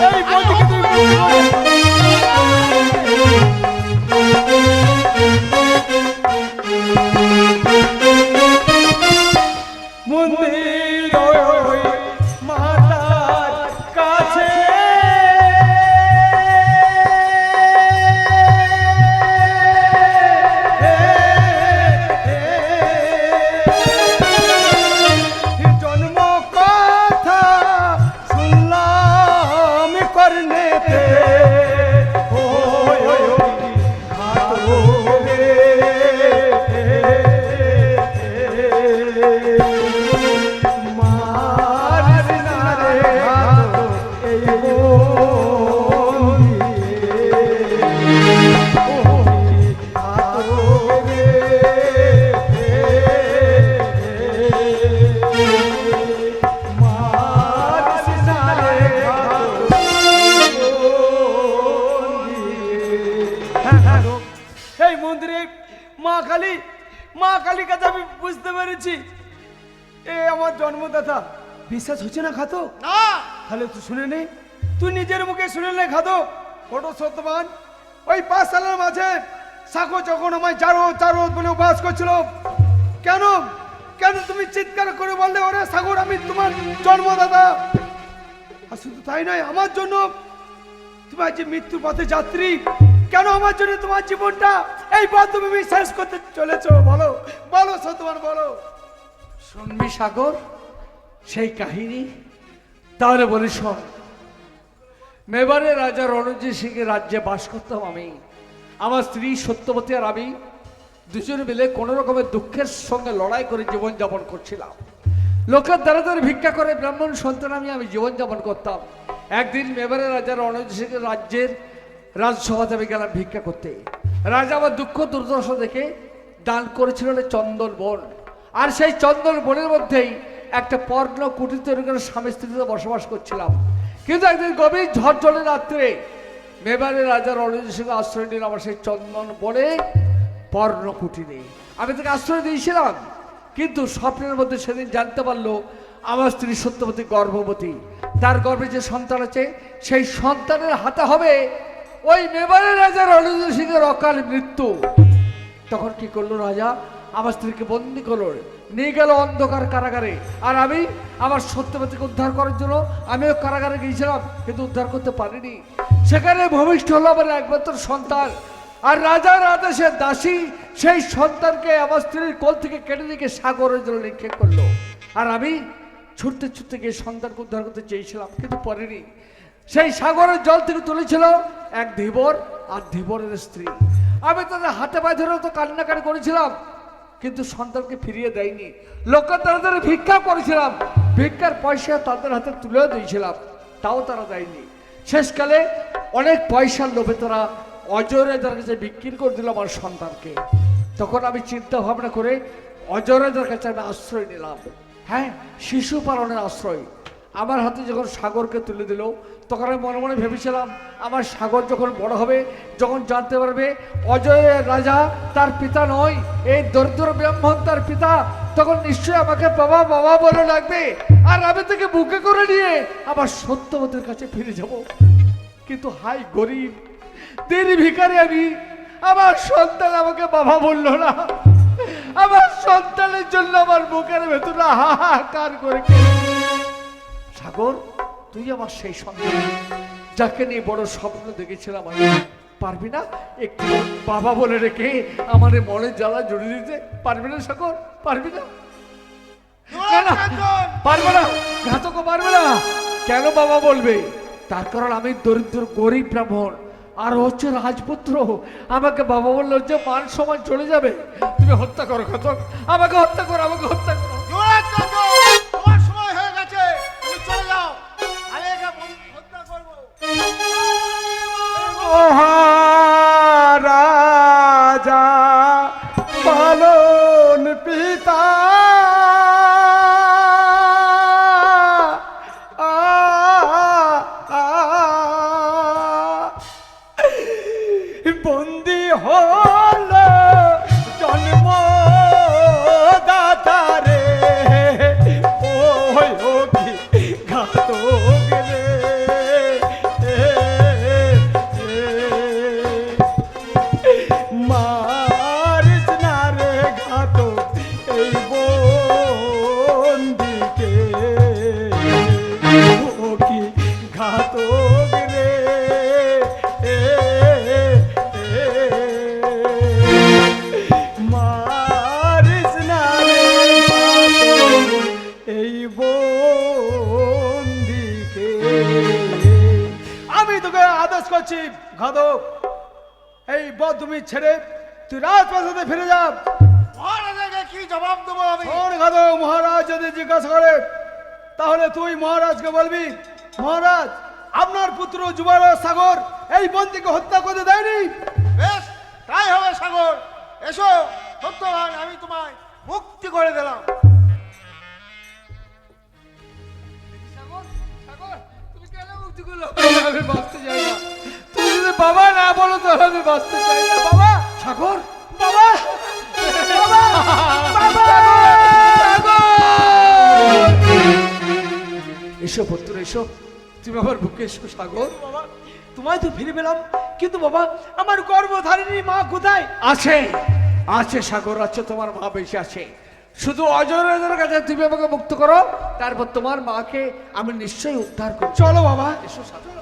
এই কালী, মা কালীর কাছে আমি বুঝতে পেরেছি এ আমার জন্মদাতা। বিশ্বাস হচ্ছে না ঘাতক? না তাহলে তুই শুনে নে, তুই নিজের মুখে শুনে নে ঘাতক। বড় সত্যবান, ওই পাঠশালার মাঝে সাকো যখন আমায় চারো বলে উপবাস করছিল, কেন কেন তুমি চিৎকার করে বললে ওরে সাগর আমি তোমার জন্মদাতা? আর শুধু তাই নয়, আমার জন্য তুমি আজ মৃত্যুর পথে যাত্রী, কেন আমার জন্য তোমার জীবনটা এই বদ্ধভূমি শেষ করতে চলেছ? বলো বলো সত্যবান, বলো। শুনবি সাগর সেই কাহিনী? তাহলে বলি শোন। মেবারে রাজা রণজিৎ সিংয়ের রাজ্যে বাস করতাম আমি, আমার স্ত্রী সত্যবতী আর আমি দুজনে মিলে কোনো রকমের দুঃখের সঙ্গে লড়াই করে জীবনযাপন করছিলাম। লোকের দ্বারা দ্বারা ভিক্ষা করে ব্রাহ্মণ সন্তান আমি জীবনযাপন করতাম। একদিন মেবারে রাজা রণজিৎ সিংয়ের রাজ্যের রাজসভাতে আমি গেলাম ভিক্ষা করতে। রাজা আমার দুঃখ দুর্দশা দেখে দান করেছিলেন চন্দন বন, আর সেই চন্দন বনের মধ্যেই একটা পর্ণ কুটির তৈরি করে স্বামী স্ত্রীতে বসবাস করছিলাম। কিন্তু একদিন গভীর ঝড় জলের রাত্রে মেবারে রাজা রণজিৎ সিংহ আশ্রয় নিল আমার সেই চন্দন বনে পর্ণ কুটিরে। আমি তাকে আশ্রয় দিয়েছিলাম, কিন্তু স্বপ্নের মধ্যে সেদিন জানতে পারলো আমার স্ত্রী সত্যবতী গর্ভবতী। তার গর্ভে যে সন্তান আছে সেই সন্তানের হাতে হবে ওই মেবারে রাজা রণজিৎ সিংহের অকাল মৃত্যু। তখন কি করলো রাজা? আমার স্ত্রীকে বন্দি করলো, নিয়ে গেল অন্ধকার কারাগারে। আর আমি আমার সত্যবতীকে উদ্ধার করার জন্য আমিও কারাগারে গিয়েছিলাম, কিন্তু উদ্ধার করতে পারিনি। সেখানে ভূমিষ্ঠ হলো আমার একমাত্র সন্তান, আর রাজার আদেশে দাসী সেই সন্তানকে আমার স্ত্রীর কোল থেকে কেটে দিকে সাগরের জন্য নিক্ষেপ করলো। আর আমি ছুটতে ছুটতে গিয়ে সন্তানকে উদ্ধার করতে চেয়েছিলাম, কিন্তু পারিনি। সেই সাগরের জল থেকে তুলেছিল এক ধীবর আর ধীবরের স্ত্রী। আমি তাদের হাতে পায়ে ধরে তো কান্নাকাটি করেছিলাম, কিন্তু সন্তানকে ফিরিয়ে দেয়নি। লোকের দ্বারা ভিক্ষা করেছিলাম, ভিক্ষার পয়সা তাদের হাতে তুলেও দিয়েছিলাম, তাও তারা দেয়নি। শেষকালে অনেক পয়সার লোভে তারা অজয় রাজার কাছে বিক্রি করে দিল আমার সন্তানকে। তখন আমি চিন্তা ভাবনা করে অজয় রাজার কাছে আমি আশ্রয় নিলাম। হ্যাঁ, শিশু পালনের আশ্রয়। আমার হাতে যখন সাগরকে তুলে দিল, তখন আমি মনে মনে ভেবেছিলাম আমার সাগর যখন বড় হবে, যখন জানতে পারবে অজয় রাজা তার পিতা নয়, এই দরিদ্র ব্রাহ্মণ তার পিতা, তখন নিশ্চয়ই আমাকে বাবা বাবা বলে ডাকবে, আর আমি তাকে বুকে করে নিয়ে আমার সত্যবতীর কাছে ফিরে যাব। কিন্তু হাই গরিব দেরি ভিখারি আমি, আমার সন্তান আমাকে বাবা বললো না। আমার সন্তানের জন্য আমার বুকের ভেতরে হাহাকার করে সাগর, তুই আমার সেই সন্তান যাকে নিয়ে বড় স্বপ্ন দেখেছিলাম আমি। পারবি না একটু বাবা বলে রেখে আমার মনের জ্বালা জড়িয়ে দিতে? পারবি না সাগর? পারবি না? পারবে না, ঘাতকও পারবে না। কেন বাবা বলবে? তার কারণ আমি দরিদ্র গরিব ব্রাহ্মণ, আর হচ্ছে রাজপুত্র। আমাকে বাবা বললো যে মান সমান চলে যাবে। তুমি হত্যা করো ঘাতক, আমাকে হত্যা করো, আমাকে হত্যা করো। তোমার সময় হয়ে গেছে, তুমি চলে যাও, আমি একে হত্যা করবো। মহারাজা পালন পিতা বন্দি হল জন্ম দাতারে, ওই ঘাতক রে, মারিস না রে ঘাতক এই বন্দিকে, ও কি ঘাতক রে, মারিস না রে এই বন্দিকে। আমি তোকে আদেশ করছি ঘাতক, এই বদভূমি ছেড়ে তুই রাজপ্রাসাদে ফিরে যা। মহারাজাকে কি জবাব দেবো আমি? শোন ঘাতক, মহারাজ যদি জিজ্ঞাসা করে তাহলে তুই মহারাজকে বলবি, মহারাজ আপনার পুত্র যুবরাজ সাগর এই বন্দীকে হত্যা করতে দেয়নি। বেশ, তাই হবে সাগর। এসো সত্যবান, আমি তোমায় মুক্তি করে দিলাম। তুমি কেন মুক্তি করলো? আমি বাঁচতে চাই না। তুমি যদি বাবা না বলো তাহলে আমি বাঁচতে চাই না। বাবা, সাগর, বাবা, এসো পুত্র এসো, তুমি আমার বুকে এসো সাগর। বাবা তোমায় তো ফিরে পেলাম, কিন্তু বাবা আমার গর্ভধারিণী মা কোথায়? আছে আছে সাগর, আছে, তোমার মা বেশি আছে। শুধু অজয়ের কাছে তুমি আমাকে মুক্ত করো, তারপর তোমার মাকে আমি নিশ্চয়ই উদ্ধার করব। চলো বাবা। এসো সাগর।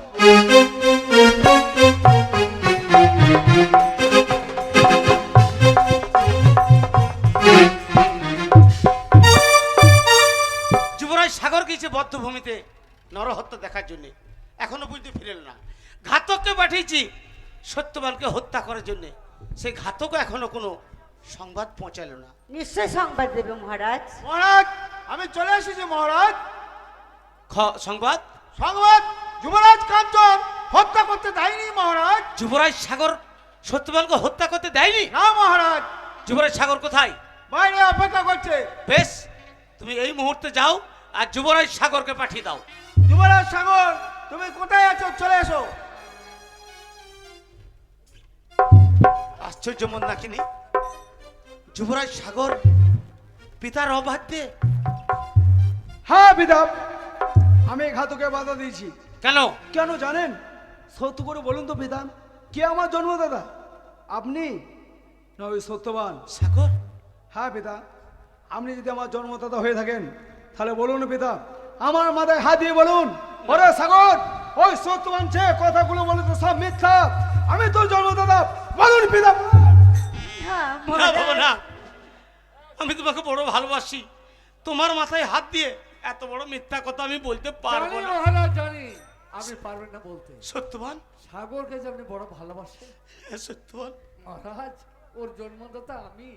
যুবরাজ সাগর গিয়েছে বদ্ধভূমিতে নরহত্যা দেখার জন্য, এখনো পর্যন্ত ফিরেল না। ঘাতককে পাঠিয়েছি সত্যবানকে হত্যা করার জন্য, সেই ঘাতক এখনো কোনো সংবাদ পৌঁছালো না। নিশ্চয় সংবাদ দেবে মহারাজ। মহারাজ আমি চলে এসেছি মহারাজ। সংবাদ? সংবাদ যুবরাজ কাঞ্চন হত্যা করতে দেয়নি মহারাজ। যুবরাজ সাগর সত্যবানকে হত্যা করতে দেয়নি? না মহারাজ, যুবরাজ সাগর কোথায়? বাইরে অপেক্ষা করছে। বেশ, তুমি এই মুহূর্তে যাও আর যুবরাজ সাগরকে পাঠিয়ে দাও। যুবরাজ সাগর তুমি কোথায় আছো, চলে এসো। আশ্চর্য মন নাকিনি, যুবরাজ সাগর পিতার অবাধ্যে। হ্যাঁ পিতা, আমি ঘাতকে বাধা দিয়েছি। কেন? কেন জানেন? সত্য করে বলুন তো পিতা, কে আমার জন্মদাতা? আপনি না ওই সত্যবান? সাগর? হ্যাঁ পিতা, আপনি যদি আমার জন্মদাতা হয়ে থাকেন তাহলে বলুন পিতা, আমার মাথায় হাত দিয়ে বলুন, ওরে সাগর, ওই সত্যবান যে কথাগুলো বলে তো সব মিথ্যা, আমি তোর জন্মদাতা। বলুন পিতা। হ্যাঁ না মহারাজ। বাবা না, আমি তোমাকে বড় ভালোবাসি, তোমার মাথায় হাত দিয়ে এত বড় মিথ্যা কথা আমি বলতে পারবো জানি না। মহারাজ জানি, আপনি পারবেন না বলতে। সত্যবান? সাগরকে যে আপনি বড় ভালোবাসেন সত্যবান? মহারাজ, ওর জন্মদাতা আমি।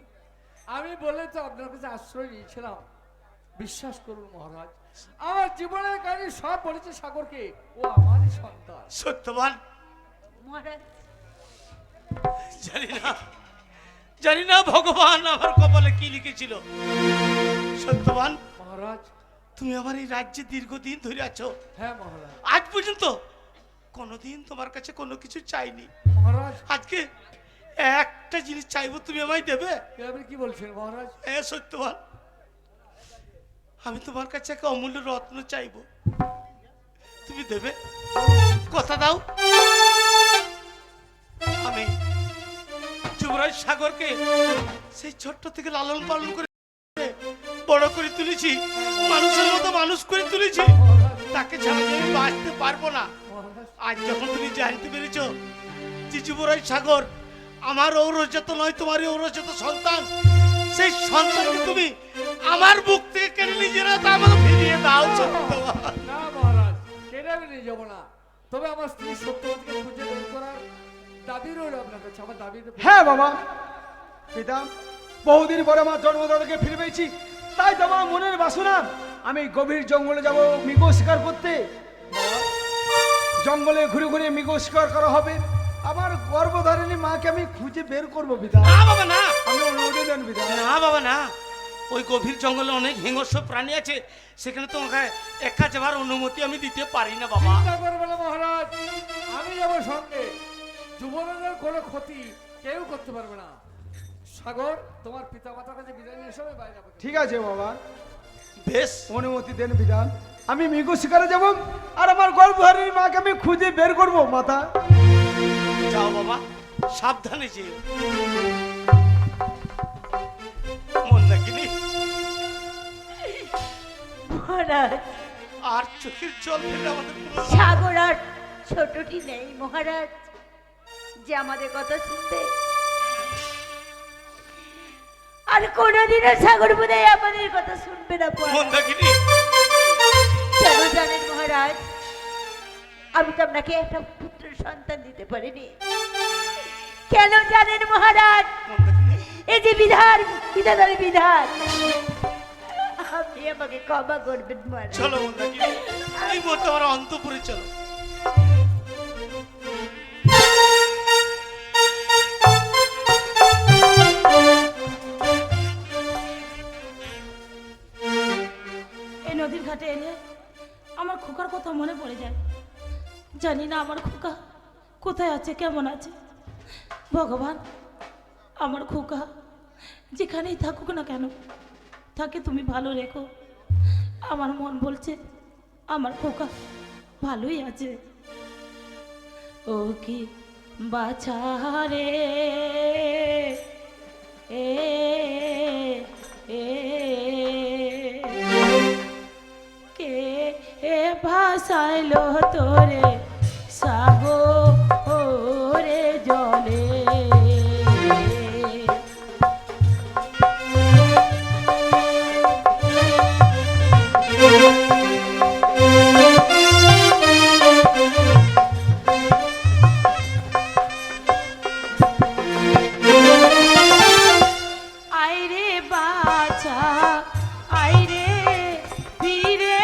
আমি বলে তো আপনার কাছে আশ্রয় নিয়েছিলাম। বিশ্বাস করুন মহারাজ, আমার জীবনের কাহিনী সব বলেছে সাগরকে, ও আমারই সন্তান। সত্যবান? মহারাজ জানি না ভগবান আমার কপালে কি লিখেছিল। সত্যবান, মহারাজ। তুমি আমার এই রাজ্যে দীর্ঘদিন ধরে আছো, হ্যাঁ মহারাজ। আজ পর্যন্ত কোনোদিন তোমার কাছে কোনো কিছু চাইনি। মহারাজ আজকে একটা জিনিস চাইবো, তুমি আমায় দেবে? আপনি কি বলছেন মহারাজ? সত্যবান, আমি তোমার কাছে একটা অমূল্য রত্ন চাইবো, তুমি দেবে? কথা দাও। আমি যুবরাজ সাগরকে সেই ছোট্ট থেকে লালন পালন করে বড় করে তুলেছি, মানুষের মতো মানুষ করে তুলেছি, তাকে ছাড়া যে আমি বাঁচতে পারবো না। মহারাজ আজ যখন তুমি জানতে পেরেছো যে যুবরাজ সাগর আমার ঔরজাত নয়, তোমারই ঔরজাত সন্তান, সেই সন্তানকে তুমি আমার বুক থেকে কেড়ে নিয়ে না, তা আমাকে ফিরিয়ে দাও। সত্যবান। না মহারাজ, কেটে আমি নিয়ে যাবো না, তবে আমার স্ত্রী সত্যবতীকে খুঁজে বের করার দাবি রইল আপনার কাছে। আমার দাবি হ্যাঁ বাবা পিতা, বহুদিন পরে আমার জন্মদাতাকে ফিরে পেয়েছি, তাই তো আমার মনের বাসনা আমি গভীর জঙ্গলে যাব মৃগ শিকার করতে। জঙ্গলে ঘুরে ঘুরে মৃগ শিকার করা হবে, আমার গর্ভধারিণী মাকে আমি খুঁজে বের করবো পিতা। না বাবা না, আমি অনুমতি দেন পিতা। না বাবা না, ওই গভীর জঙ্গলে অনেক হিংস্র প্রাণী আছে, সেখানে তোমাকে একা যাবার অনুমতি আমি দিতে পারি না বাবা। চিন্তা করবে না মহারাজ, আমি যাবো সঙ্গে। যুবরাজের কোনো ক্ষতি কেউ করতে পারবে না। সাগর, তোমার পিতা মাতার কাছে বিদায় নিয়ে এসো, আমি বাইরে যাবো। ঠিক আছে বাবা, বেশ, অনুমতি দেন পিতা, আমি মৃগ শিকারে যাব আর আমার গর্ভধারিণী মাকে আমি খুঁজে বের করবো মাতা। যাও বাবা, সাবধানে যে মন নাকিনি, মহারাজ, আর চোখের জল ফেলে আমাদের পুরো সাগর আর ছোটটি নেই মহারাজ যে আমাদের কথা শুনবে। আর কোনোদিনও সাগর বোধহয় আমাদের কথা শুনবে না। মন নাকিনি। কেন জানেন মহারাজ, আমি তো আপনাকে একটা পুত্র সন্তান দিতে পারিনি। কেন জানেন মহারাজ, এই যে বিধানের বিধান, আপনি আমাকে ক্ষমা করবেন মহারাজ। চলো মন নাকিনি, এই মুহূর্তে আমার অন্তপুরে চলো। এই নদীর ঘাটে এলে আমার খোকার কথা মনে পড়ে যায়। জানি না আমার খোকা কোথায় আছে, কেমন আছে। ভগবান, আমার খোকা যেখানেই থাকুক না কেন, তাকে তুমি ভালো রেখো। আমার মন বলছে আমার খোকা ভালোই আছে। ও কি বাছারে এ এ কে ভাসাইলো তোরে সাগরে জলে। আইরে বাছা আইরে ফিরে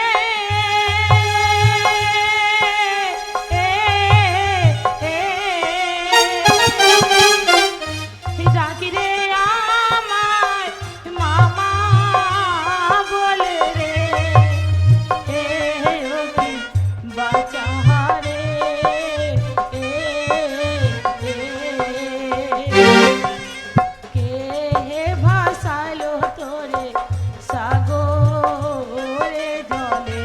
ডাকি রে আমায় মামা বলে রে ও কি বাছা রে কে ভাসালো তোরে সাগরে জলে।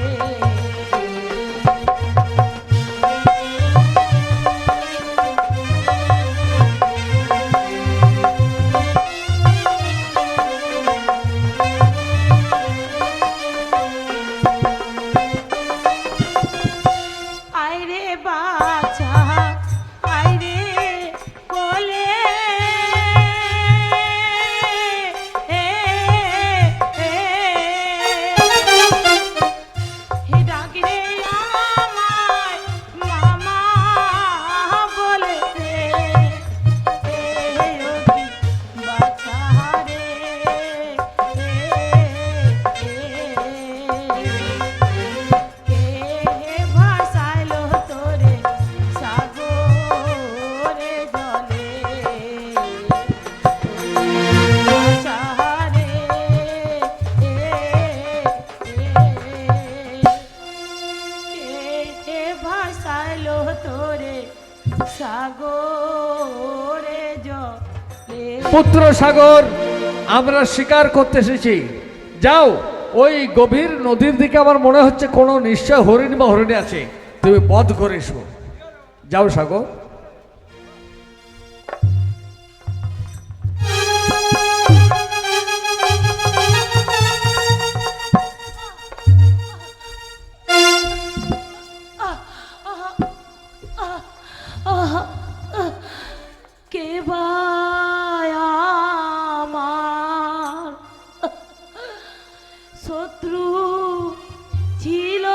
আইরে বাছা আইরে কোলে ডাকি রে আমায় মামা বলে রে ও কি বাছা রে কে ভাসাইলো তোরে সাগরে জলে। বাছা রে কে ভাসাইলো তোরে সাগরে জলে। পুত্র সাগর, আমরা শিকার করতে এসেছি। যাও, ওই গভীর নদীর দিকে আমার মনে হচ্ছে কোনো নিশ্চয় হরিণ বা হরিণী আছে, তুমি বধ করে এসো। যাও সাগর। কে ভাই আমার শত্রু ছিল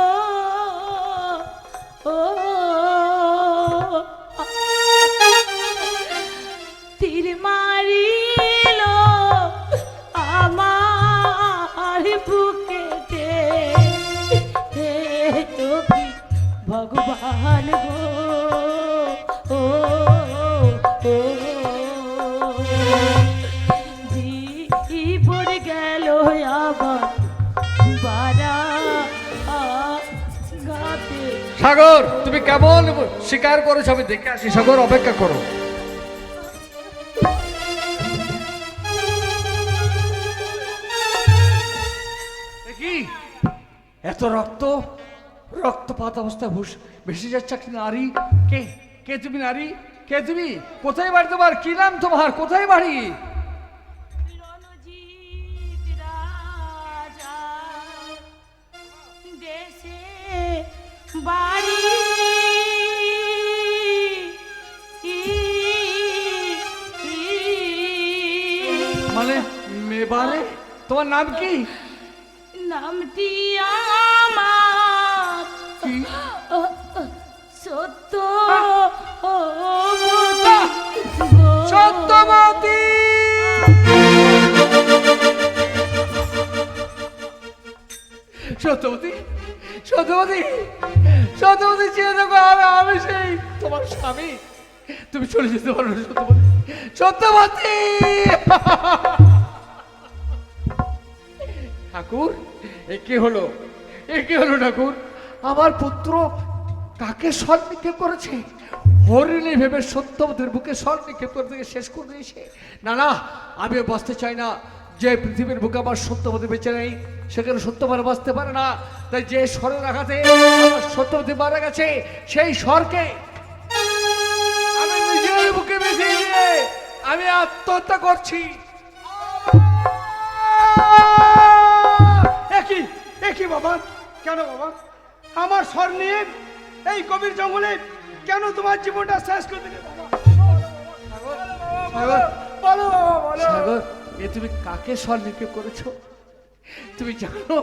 ও ও তীর মারিল আমার বুকেতে তো কি ভগবান গো ও জীবন গেল আবার বারা গাতে। সাগর, তুমি কেমন শিকার করেছো আমি দেখে আসি। সাগর, অপেক্ষা করো। এ কি এত রক্ত, রক্তপাত অবস্থায় ভেসে যাচ্ছে একটা নারী। কে কে তুমি নারী? কে তুমি? কোথায় বাড়ি তোমার? কি নাম তোমার? কোথায় বাড়ি? রণজিৎ রাজা দেশে বাড়ি মানে মেবারে? তোমার নাম কি? নামটি আমার কি? সত্য সত্যবতী। সত্যবতী, সত্যবতী, সত্যবতী, চেয়ে দেখো আমি সেই তোমার স্বামী। তুমি চলে যেতে পারো না সত্যবতী। সত্যবতী। ঠাকুর, এ কি হলো? এ কি হলো ঠাকুর? আমার পুত্র কাকে সন্নিক্ষেপ করেছে? হরিণী ভেবে সত্যবতীর বুকে স্বর নিক্ষেপ করে থেকে শেষ করে দিয়েছে। না না, আমি বাঁচতে চাই না। যে পৃথিবীর বুকে আমার সত্যবতী বেঁচে নেই, সেখানে সত্যবান বাঁচতে পারে না। তাই যে স্বরের আঘাতে আমার সত্যবতী মারা গেছে, সেই স্বরকে আমি নিজের বুকে বেঁধে দিয়ে আমি আত্মহত্যা করছি। একই একই বাবা, কেন বাবা আমার স্বর নিয়ে এই গভীর জঙ্গলে কেন তোমার জীবনটা শেষ করে দিলে বাবা? সাগর, বলো বাবা, বলো। সাগর, এ তুমি কাকে স্বর নিক্ষেপ করেছো? তুমি জানো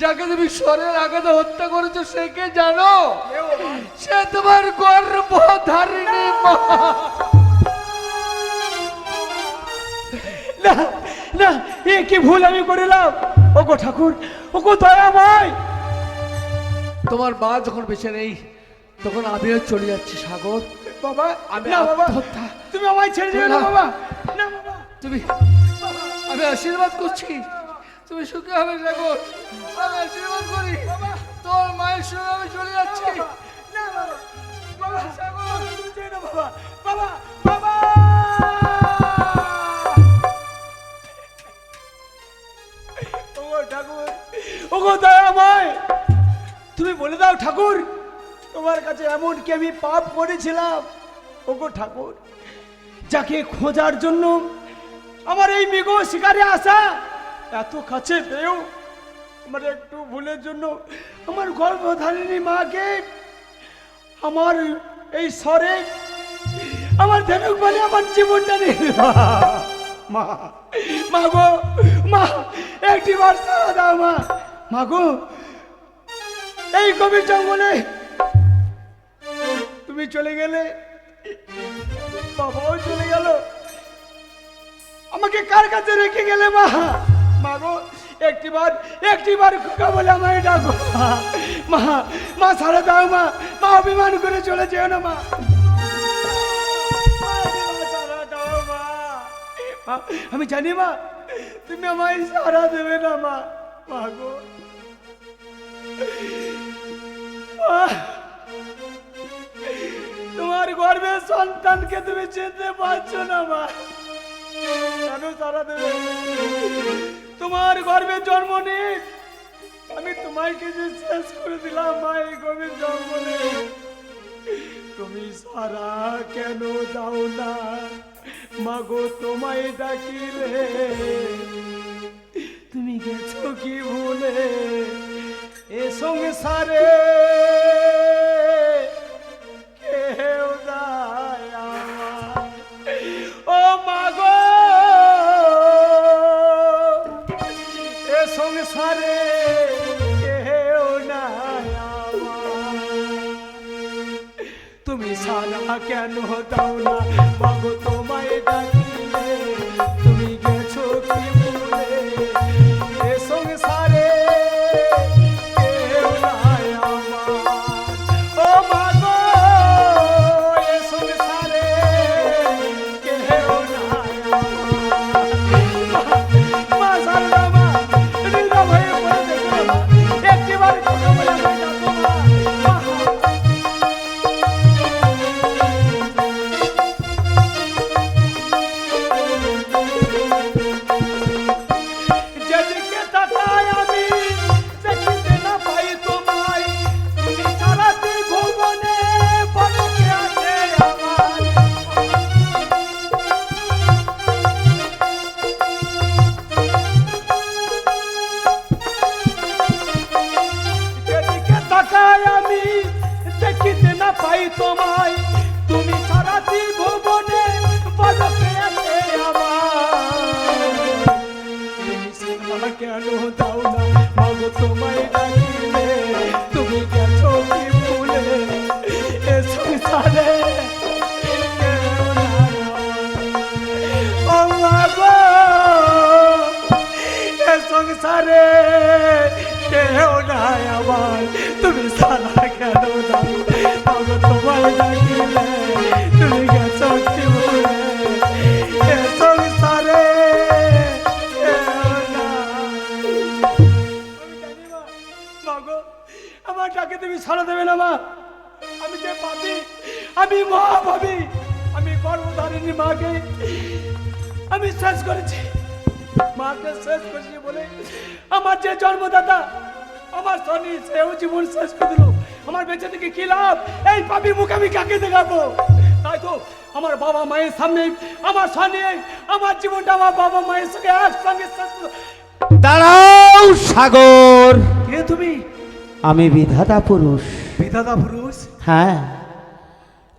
যাকে তুমি স্বরের আঘাতে হত্যা করেছো সে কে জানো? সে তোমার গর্ভধারিণী মা। না না, এ কি ভুল আমি করিলাম? ওগো ঠাকুর, ওগো দয়াময়। তোমার মা যখন বেঁচে নেই তখন আমিও চলে যাচ্ছি সাগর। বাবা আমি না বাবা, আত্মহত্যা। তুমি আমায় ছেড়ে যেও না বাবা, না বাবা। তুমি, আমি আশীর্বাদ করছি তুমি সুখী হবে সাগর। আমি আশীর্বাদ করি তোর মায়ের সঙ্গে আমি চলে যাচ্ছি। না বাবা, বাবা সাগর, তুমি যেও না বাবা, বাবা, বাবা। ওগো ঠাকুর, ওগো দয়াময়, তুমি বলে দাও ঠাকুর, তোমার কাছে এমন কি আমি পাপ করেছিলাম ওগো ঠাকুর, যাকে খোঁজার জন্য আমার এই মৃগ শিকারে আসা এত কাছে পেয়েও আমার একটু ভুলের জন্য আমার গর্ভধারিণী মাকে আমার এই স্বরে আমার ধনুক বলে আমার জীবনটা নিয়ে মা, মা গো, মা একটি বার সারা দাও মা, মা গো। এই গভীর জঙ্গলে তুমি চলে গেলে, বাবাও চলে গেল, আমাকে কার কাছে রেখে গেলে মা? মা গো, একটিবার খোকা বলে আমায় ডাকো মা, মা সারা দাও মা, মা অভিমান করে চলে যেও না মা, সারা দাও মা। আমি জানি মা তুমি আমায় সারা দেবে না মা, মা গো। তোমার গর্ভের সন্তানকে তুমি চিনতে পারছো না মা, কেন সারা দেবে? তোমার গর্ভে জন্ম নেই, আমি তোমায় কিছু শেষ করে দিলাম মা এই গভীর জঙ্গলে, তুমি সারা কেন দাও না মা গো? তোমায় ডাকিলে তুমি গেছো কি ভুলে এ সংসারে? কেউ নাই আমার, ও মা গো, এ সংসারে কেউ নাই আমার, তুমি সারা কেন দাও না মা গো? তোমায় ডাকিলে তুমি গেছো কি ভুলে এ সংসারে কেউ নাই আমার, ও মা গো, এ সংসারে কেউ নাই আমার। মা সারদা মা, হৃদয় হয়ে পড়ে দেখো মা, একটিবার কথা বলে আমায় ডাকো মা, মা। যেদিকে তাকাই আমি দেখিতে না পাই তোমায়, তুমি ছাড়া ত্রিভুবনে বলো কে আছে আমার? যেদিকে তাকাই আমি দেখিতে না পাই তোমায়, তুমি ছাড়া ত্রিভুবনে বলো কে আছে আমার? তুমি সেবা কেন দাও না মা গো? তোমায় ডাকিলে তুমি গেছো কি ভুলে এ সংসারে কেউ নাই আমার, ও মা গো, এ সংসারে কেউ নাই আমার, তুমি সারা কেন দাও মা গো? তোমায় ডাকিলে তুমি গেছো কি ভুলে এ সংসারে আমার ডাকে তুমি সাড়া দেবে না মা? আমি যে পাপী, আমি মা ভাবি, আমি গর্ভধারিণী মাকে আমি শেষ করেছি, মাকে শেষ করেছি বলে আমার যে জন্মদাতা আমার শনি সেও জীবন শেষ করে দিল। আমার বেঁচে থেকে কি লাভ? এই পাপি মুখ আমি কাকে দেখাবো? তাই তো আমার বাবা মায়ের সামনে আমার শনি আমার জীবনটা আমার বাবা মায়ের সঙ্গে একসঙ্গে শেষ করে। দাঁড়াও সাগর, কে তুমি? আমি বিধাতা পুরুষ। বিধাতা পুরুষ? হ্যাঁ,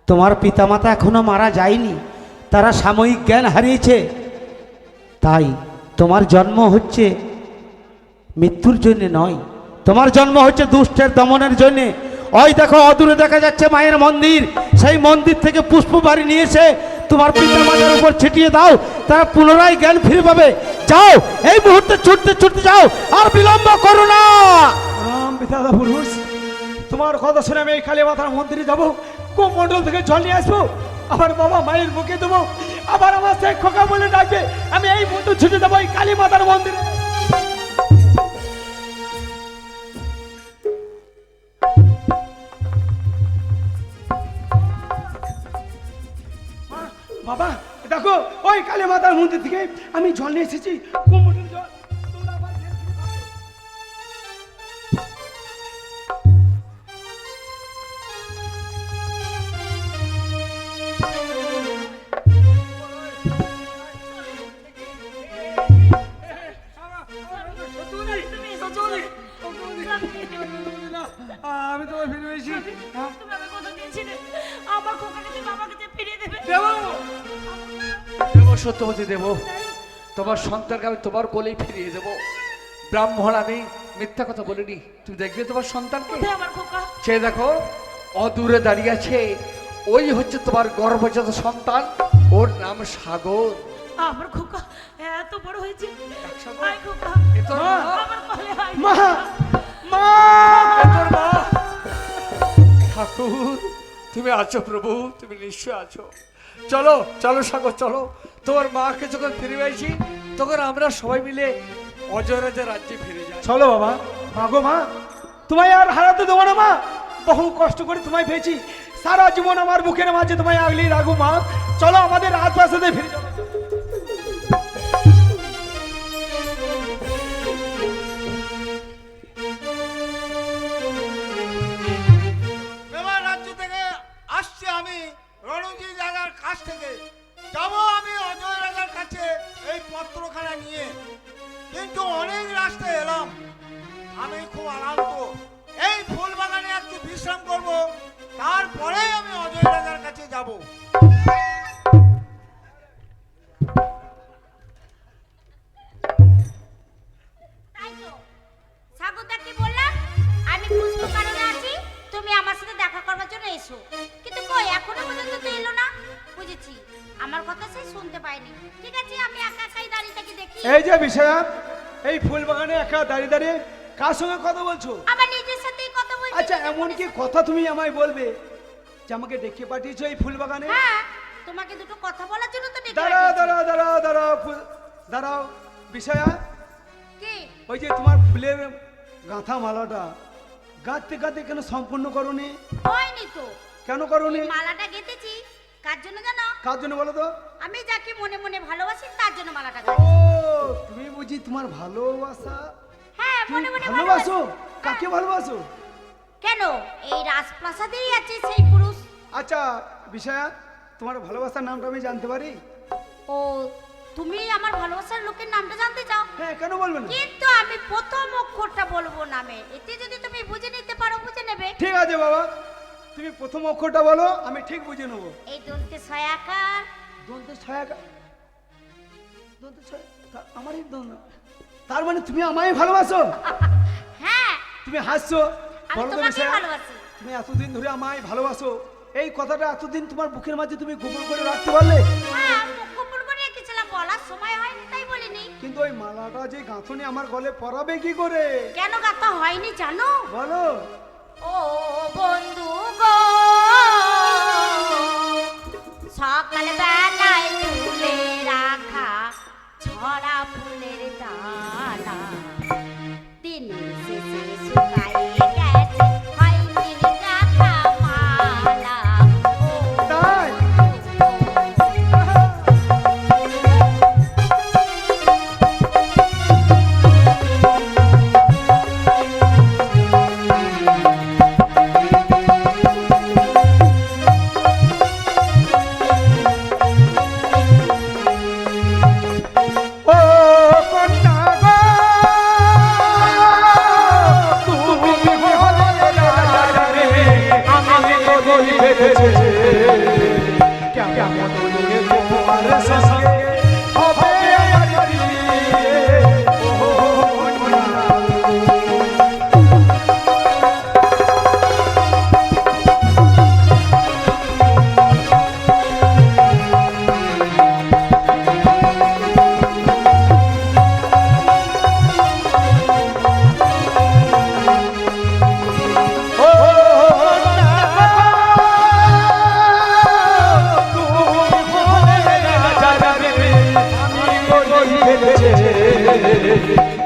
তোমার পিতামাতা এখনো মারা যায়নি, তারা সাময়িক জ্ঞান হারিয়েছে, তাই তোমার জন্ম হচ্ছে মৃত্যুর জন্য নয়, তোমার জন্ম হচ্ছে দুষ্টের দমনের জন্য। ওই দেখো অদূরে দেখা যাচ্ছে মায়ের মন্দির, সেই মন্দির থেকে পুষ্প বাড়ি নিয়ে এসে তোমার পিতামাতার উপর ছিটিয়ে দাও, তারা পুনরায় জ্ঞান ফিরে পাবে। যাও, এই মুহূর্তে ছুটতে ছুটতে যাও, আর বিলম্ব করো না। রাম বিধাতা পুরুষ, তোমার কথা শুনে আমি এই কালী মাতার মন্দিরে যাবো, কুমণ্ডল থেকে জল নিয়ে আসবো, আমার বাবা মায়ের মুখে দেবো, আবার আমার সে খোকা বলে ডাকবে, আমি এই মুহূর্তে ছুটে যাবো এই কালী মাতার মন্দিরে। বাবা দেখো, ওই কালী মাতার মন্দির থেকে আমি জল নিয়ে এসেছি, কুমণ্ডল জল। তোমরা আবার জ্ঞান ফিরে পাবে। আমি তোমার ফিরে পেয়েছি। তুমি আমাকে কথা দিয়েছিলে আমার খোকাকে তুমি আমার কাছে ফিরিয়ে দেবে। দেব সত্যবতী দেব, তোমার সন্তানকে আমি তোমার কোলেই ফিরিয়ে দেবো। ব্রাহ্মণ আমি মিথ্যা কথা বলিনি, তুমি দেখবে তোমার সন্তানকে। কোথায় আমার খোকা? সে দেখো অদূরে দাঁড়িয়ে আছে, ওই হচ্ছে তোমার গর্ভজাত সন্তান, ওর নাম সাগর। আমার খোকা এত বড় হয়েছে। আয় খোকা, এ তোর মা? আমার কোলে আয়। মা, মা, এ তোর মা? ঠাকুর তুমি আছো প্রভু, তুমি নিশ্চয় আছো। চলো চলো সাগর, চলো। তোমার মাকে যখন ফিরে পেয়েছি তখন আমরা সবাই মিলে অজয় রাজ্যে ফিরে যাই। চলো বাবা। মাগো মা, তোমায় আর হারাতে দেবো না মা, বহু কষ্ট করে তোমায় পেয়েছি, সারা জীবন আমার বুকের মাঝে তোমায় আগলেই রাখবো মা। চলো আমাদের রাজপ্রাসাদে ফিরে যাবো। মেবার রাজ্য থেকে আসছি আমি, রণজি জায়গার কাছ থেকে যাব আমি অজয় রাজার কাছে এই পত্রখানা নিয়ে, কিন্তু অনেক রাস্তায় এলাম, আমি খুব আনন্দ, এই ফুল বাগানে একটু বিশ্রাম করব, তারপরেই আমি অজয় রাজার কাছে যাব। তাই তো সাগরদাকে বললাম আমি পুষ্প কারণে আছি, তুমি আমার সাথে দেখা করবার জন্য এসো, কিন্তু কই এখনো পর্যন্ত তো এলো না। বুঝেছি, আমার কথা সে শুনতে পায়নি। ঠিক আছে, আমি একা একাই দাঁড়িয়ে থাকি, দেখি। এই যে বিষয়া, এই ফুল বাগানে একা দাঁড়িয়ে দাঁড়িয়ে কার সঙ্গে কথা বলছো? আমার নিজের সাথেই কথা বলছি। আচ্ছা, এমন কি কথা তুমি আমায় বলবে যে আমাকে ডেকে পাঠিয়েছো এই ফুল বাগানে? হ্যাঁ, তোমাকে দুটো কথা বলার জন্য তো ডেকে দাঁড়াও পাঠিয়েছি। দাঁড়াও দাঁড়াও দাঁড়াও দাঁড়াও বিষয়া, কি? ওই যে তোমার ফুলের গাঁথা মালাটা গাঁথতে গাঁথতে কেন সম্পূর্ণ করনি? হয়নি তো। কেন করনি? এই মালাটা গেঁথেছি কার জন্য জানো? কার জন্য বলো তো? আমি যাকে মনে মনে ভালোবাসি তার জন্য মালাটা ও, গেঁথেছি। তুমি বুঝি তোমার ভালোবাসা, হ্যাঁ, তুমি মনে মনে ভালোবাসো? ভালোবাসি। কাকে ভালোবাসো? কেন? এই রাজপ্রাসাদেই আছে সেই পুরুষ। আচ্ছা বিষয়া, তোমার ভালোবাসার নামটা আমি জানতে পারি? ও, তুমি আমার ভালোবাসার লোকের নামটা জানতে চাও? হ্যাঁ, কেন বলবে না? কিন্তু আমি প্রথম অক্ষরটা বলবো নামে, এতে যদি তুমি বুঝে নিতে পারো বুঝে নেবে। ঠিক আছে বাবা, তুমি প্রথম অক্ষরটা বলো, আমি ঠিক বুঝে নেবো। এই দন্তে ছয়াকার। দন্তে ছয়াকা, দন্তে ছয়, আমারই দন্ত। তার মানে তুমি আমায় ভালোবাসো? হ্যাঁ, তুমি হাসছো, আমি বলো তো তোমাকে বিষয়া, ভালোবাসি। তুমি এতদিন ধরে আমায় ভালোবাসো, এই কথাটা এতদিন তোমার বুকের মাঝে তুমি গোপন করে রাখতে পারলে? হ্যাঁ, মুখ গোপন করে রেখেছিলাম, বলার সময় হয়নি তাই বলিনি। কিন্তু ওই মালাটা যে গাঁথনি আমার গলে পরাবে কি করে? কেন গাথা হয়নি জানো? বলো। ও বন্ধু গো, সকাল বেলায় তুলে রাখা ছড়া ফুলের ডালা দিন শেষে শুকায়ে গেছে, হয়নি গাথা মালা। ও হেরেছে কেমন করে তোমার সঙ্গে হবে আমার বিয়ে ও মনা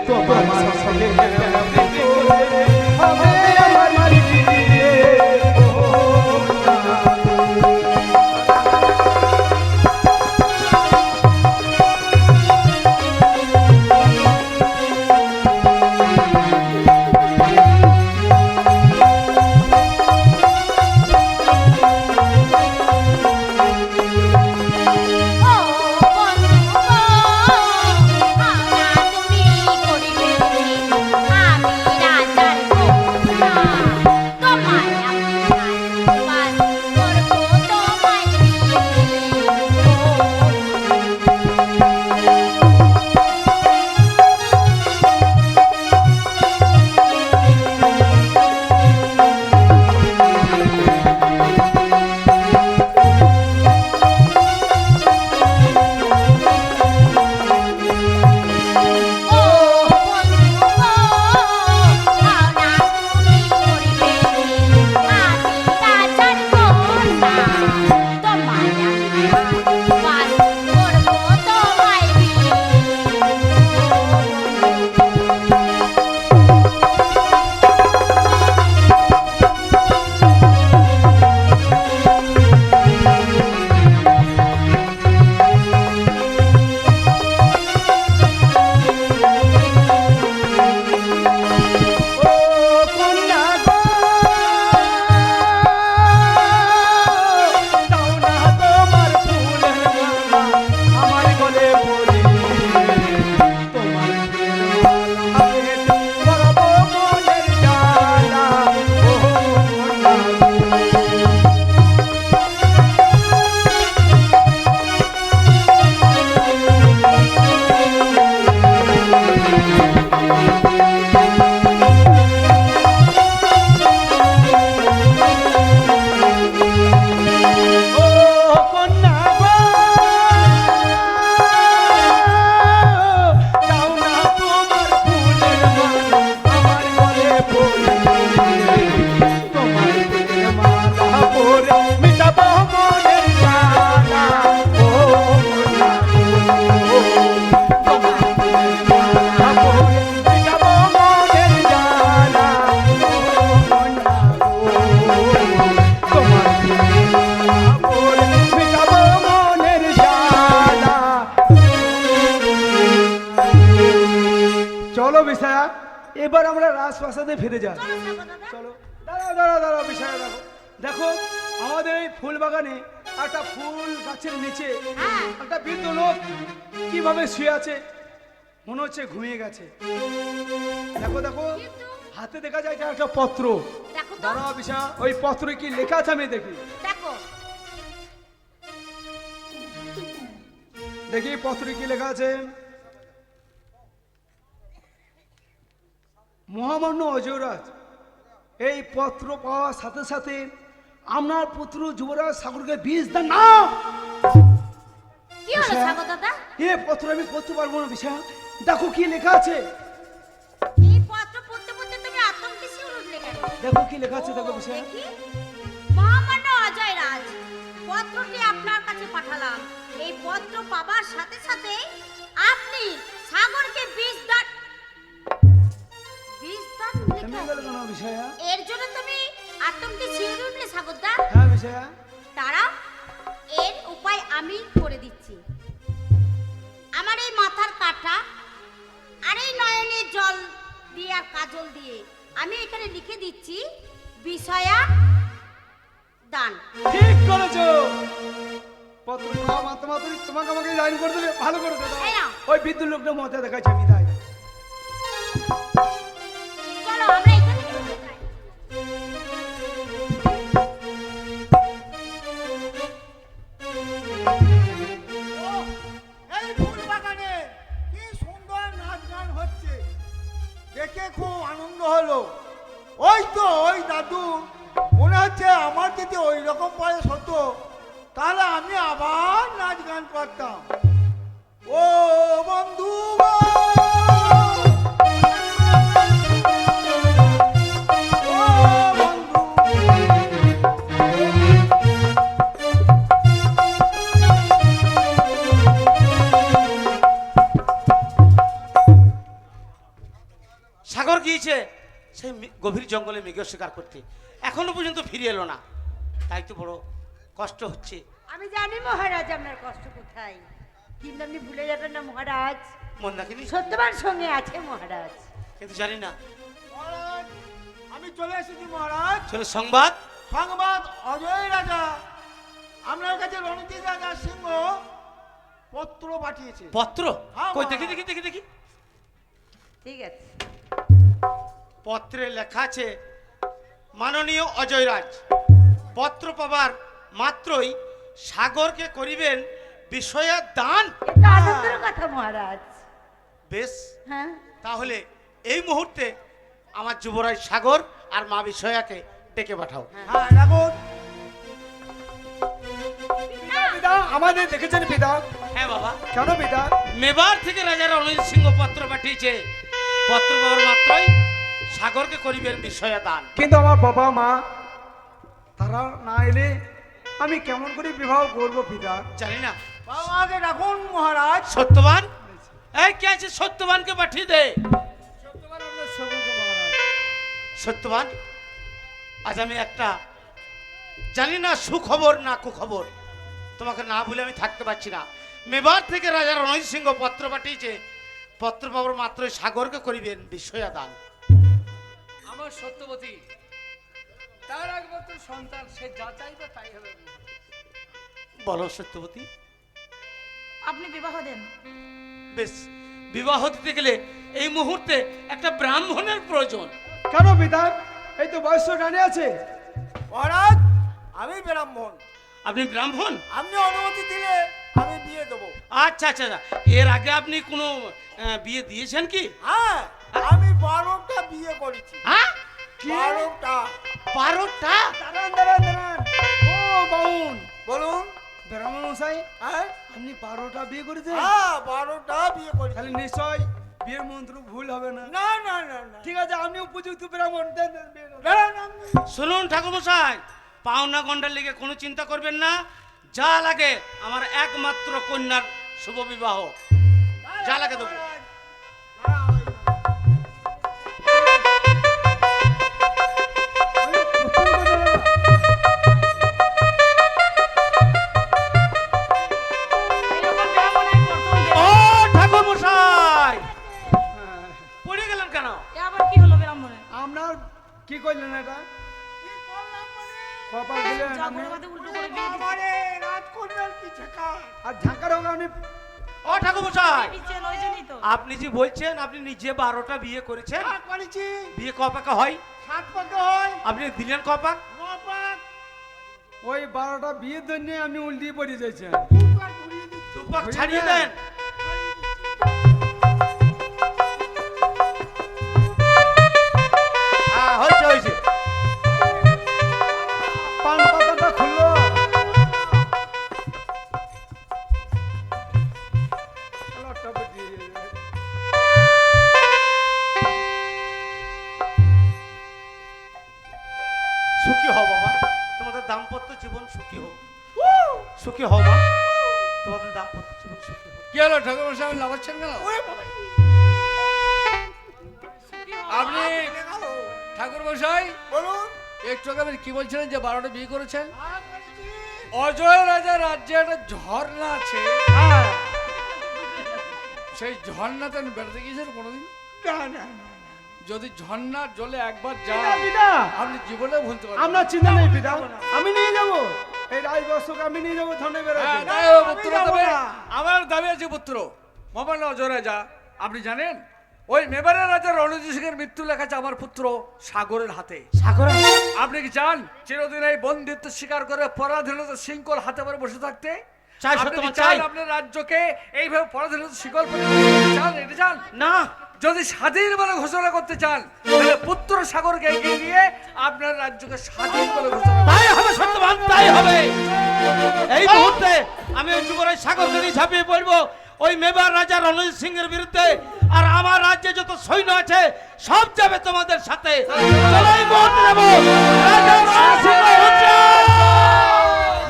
তোমার সঙ্গে হবে আমার বিয়ে ও ও বন্ধু গো ভাওনা তুমি করিবে আমি রাজার কন্যা তোমায় আমি বাস করবো তোমায় ও বন্ধু গো ভাওনা তুমি করিবে আমি রাজার কন্যা তোমায় আমি বাস করবো তোমায় কন্যা গো দাও না তোমার ফুলের মালা আমার গলে পরিয়ে তোমার ফুলের মালা পেতে করবো মনের জ্বালা ও কন্যা ও কন্যা গো দাও না তোমার ফুলের মালা আমার গলে পরিয়ে তোমার ফুলের মালা পরে মিটাবো মনের জ্বালা ও কন্যা গো তোমার ফুলের মালা পরে মিটাবো মনের জ্বালা ও কন্যা গো তোমার ফুলের মালা পরে মিটাবো মনের জ্বালা। চলো বিশায়া এবার আমরা রাজপ্রাসাদে ফিরে যাই চলো দাঁড়াও দাঁড়াও দাঁড়াও বিশায়া দেখো দেখো আমাদের এই ফুল বাগানে একটা ফুল গাছের নিচে হ্যাঁ। একটা বৃদ্ধ লোক কিভাবে শুয়ে আছে মনে হচ্ছে ঘুমিয়ে গেছে দেখো দেখো কিন্তু হাতে দেখা যায় এটা একটা পত্র দেখো তো দাঁড়াও বিশা ওই পত্রে কি লেখা আছে আমি দেখি দেখো দেখি পত্রে কি লেখা আছে মহামান্য অজয়রাজ এই পত্র পাওয়ার সাথে সাথে আপনার পুত্র যুবরাজ সাগরকে বিষ দেন না কি হলো আচ্ছা। সাগর দাদা এ পত্র আমি পড়তে পারবো না বিশা দেখো কি লেখা আছে এই পত্র পড়তে পড়তে তুমি আতঙ্কে শিউরে উঠলে কেন দেখো কি লেখা আছে দেখো বিশা দেখি মহামান্য অজয় রাজ পত্রটি আপনার কাছে পাঠালাম এই পত্র পাবার সাথে সাথে আপনি সাগরকে বিষ দান থেমে লেখা গেল আছে। কেন বিশায়া এর জন্য তুমি আতঙ্কে শিউরে উঠলে সাগরদা হ্যাঁ বিশায়া তারা এর উপায় আমি করে দিচ্ছি আমার এই মাথার কাটা আর এই নয়নের জল দিয়ে আর কাজল দিয়ে আমি এখানে লিখে দিচ্ছি বিষয়া দান ঠিক করেছো পত্র পাওয়া মাত্র মাত্রই তোমাকে আমাকে লাইন করে দেবে ভালো করেছো দাও। এই নাও। ওই বিদ্যুৎ লোকটা মজা দেখাচ্ছে আমি তাই চলো আমরা এখানে থেকে যাই। ওই তো ওই দাদু, মনে হচ্ছে আমার যদি ওই রকম বয়স হতো তাহলে আমি আবার নাচ গান করতাম। ও বন্ধু গো, ও বন্ধু, সাগর গিয়েছে সেই গভীর জঙ্গলে মৃগ শিকার করতে, এখনো পর্যন্ত ফিরে এলো না। তাই তো বড় কষ্ট হচ্ছে। আমি জানি মহারাজ আপনার কষ্ট কোথায়, কিন্তু আপনি ভুলে যাবেন না মহারাজ, মন রাখিনি, সত্যবান সঙ্গে আছে মহারাজ। কিন্তু জানি না। মহারাজ আমি চলে এসেছি মহারাজ। চলো সংবাদ। সংবাদ, অজয় রাজা আপনার কাছে রণজিৎ রাজা সিংহ পত্র পাঠিয়েছে। পত্র? হ্যাঁ, কই মা। দেখি দেখি দেখি দেখি। ঠিক আছে। পত্রে লেখা আছে, মাননীয় অজয়রাজ, পত্র পাবার মাত্রই সাগরকে করিবেন বিষয়া দান। এটা আনন্দের কথা মহারাজ। বেশ, হ্যাঁ, তাহলে এই মুহূর্তে আমার যুবরাজ সাগর আর মা বিষয়াকে ডেকে পাঠাও। হ্যাঁ রাখুন। পিতা আমাদের দেখেছেন পিতা? হ্যাঁ বাবা। কেন পিতা? মেবার থেকে রাজা রণজিৎ সিংহ পত্র পাঠিয়েছে, পত্র পাওয়ার মাত্রই সাগরকে করিবেন বিষয়া দান। কিন্তু আমার বাবা মা তারা না এলে আমি কেমন করে বিবাহ করব পিতা? জানি না। বাবাকে রাখুন মহারাজ। সত্যবান, এই কে আছে? সত্যবানকে পাঠিয়ে দে। সত্যবান, আজ আমি একটা জানি না সুখবর না কুখবর, তোমাকে না বলে আমি থাকতে পারছি না। মেবার থেকে রাজা রণজিৎ সিংহ পত্র পাঠিয়েছে, পত্র পাওয়ার মাত্রই সাগরকে করিবেন বিষয়া দান। আমার সত্যবতী তার একমাত্র সন্তান, সে যা চাইবে তাই হবে। বলো সত্যবতী। আপনি বিবাহ দেন। বেশ, বিবাহ দিতে গেলে এই মুহূর্তে একটা ব্রাহ্মণের প্রয়োজন। কেন পিতা? এই তো বয়স্ক রানী আছে। মহারাজ আমি ব্রাহ্মণ, আপনি ব্রাহ্মণ? আপনি অনুমতি দিলে আমি বিয়ে দেবো। আচ্ছা আচ্ছা আচ্ছা। এর আগে আপনি কোনো বিয়ে দিয়েছেন কি? হ্যাঁ, আমি 12টা বিয়ে করেছি। হ্যাঁ, 12টা। 12টা? দাঁড়ান দাঁড়ান দাঁড়ান, ও বাউন, বলুন। ব্রাহ্মণ মশাই হ্যাঁ আপনি 12টা বিয়ে করেছেন? হ্যাঁ 12টা বিয়ে করেছি। তাহলে নিশ্চয় বিয়ের মন্ত্র ভুল হবে না। না না না না। ঠিক আছে, আপনি উপযুক্ত ব্রাহ্মণ, দেন দেন বিয়ে করুন। দাঁড়ান আপনি। শুনুন ঠাকুরমশাই, পাওনা গন্ডার লেগে কোনো চিন্তা করবেন না। যা লাগে আমার একমাত্র কন্যার শুভ বিবাহ, যা লাগে দেবো। এরকম বিবাহ মনে হয় প্রথম দেন। ও ঠাকুরমশাই, পড়ে গেলেন কেন? এ আবার কি হলো ব্রাহ্মণের? আপনার কি করলেন এটা? কপাল দিলেন যা আপনি। ঘরে বাদে উল্টো করে বিয়ে দিচ্ছে। আমারে রাজকন্যার কি ছেকা। আর ঝাঁকার হোক আপনি। ও ঠাকুরমশাই, দিচ্ছেন ওই জন্যই তো। আপনি যে বলছেন আপনি নিজে 12টা বিয়ে করেছেন, হ্যাঁ, করেছি। বিয়ে কপাকা হয়? 7 পাকে হয়, আপনি দিলেন কপাক? 9 পাক, ওই 12টা বিয়ের জন্য আপনি উল্টি পড়ে যাচ্ছেন। 2 পাক ঘুরিয়ে দিচ্ছি। দুপাক হয়ে ছাড়িয়ে যায়। দেন। হ্যাঁ, হয়েছে হয়েছে। পান পাতাটা খুললো। লটটা বুঝিয়ে দেবে। সুখী হও বাবা, তোমাদের দাম্পত্য জীবন সুখী হোক। সুখী হও মা, তোমাদের দাম্পত্য জীবন সুখী হোক। কি হলো ঠাকুরমশাই, আপনি লাগাচ্ছেন কেন? আপনি ঠাকুরমশাই বলুন। একটু আগে আপনি কি বলছিলেন যে 12টা বিয়ে করেছেন? হ্যাঁ, করেছি। অজয় রাজা রাজ্যে একটা ঝর্ণা আছে, হ্যাঁ, সেই ঝর্ণাতে আপনি বেড়াতে গিয়েছেন কোনোদিন? না না না। যদি ঝর্ণার জলে একবার পিতা, যান পিতা, আপনি জীবনে ভুলতে পারবেন না। আপনার চিন্তা নেই পিতা, আমি নিয়ে যাবো এই রাজবর্ষকে, আমি নিয়ে যাবো ধনে হ্যাঁ, বেড়াতে। তাই হবে আমি পুত্র, যাবো তবে না। আমার দাবি আছে পুত্র। মহামান্য অজয় রাজা, আপনি জানেন ওই মেবারের রাজা রণজিৎ সিংহের মৃত্যু লেখা আছে আমার পুত্র সাগরের হাতে। সাগর, আপনি কি চান চিরদিন এই বন্দিত্ব স্বীকার করে পরাধীনতা শৃঙ্খল হাতে পরে বসে থাকতে? চাই আপনি সত্যবান, কি চান চাই। আপনার রাজ্যকে এইভাবে পরাধীনতা শিকল পরে বসে থাকতে চান? এটা চান? না, যদি স্বাধীন বলে ঘোষণা করতে চান তাহলে পুত্র সাগরকে এগিয়ে দিয়ে আপনার রাজ্যকে স্বাধীন বলে ঘোষণা করুন। তাই হবে সত্যবান, তাই হবে। এই মুহূর্তে আমি ওই যুবরাজ সাগরকে নিয়ে ঝাঁপিয়ে পড়বো ওই মেবার রাজা রণজিৎ সিং এর বিরুদ্ধে। আর আমার রাজ্যে যত সৈন্য আছে সব যাবে তোমাদের সাথে। চলো এই মুহূর্তে যাবো। রাজা রণজিৎ সিং হচ্ছে।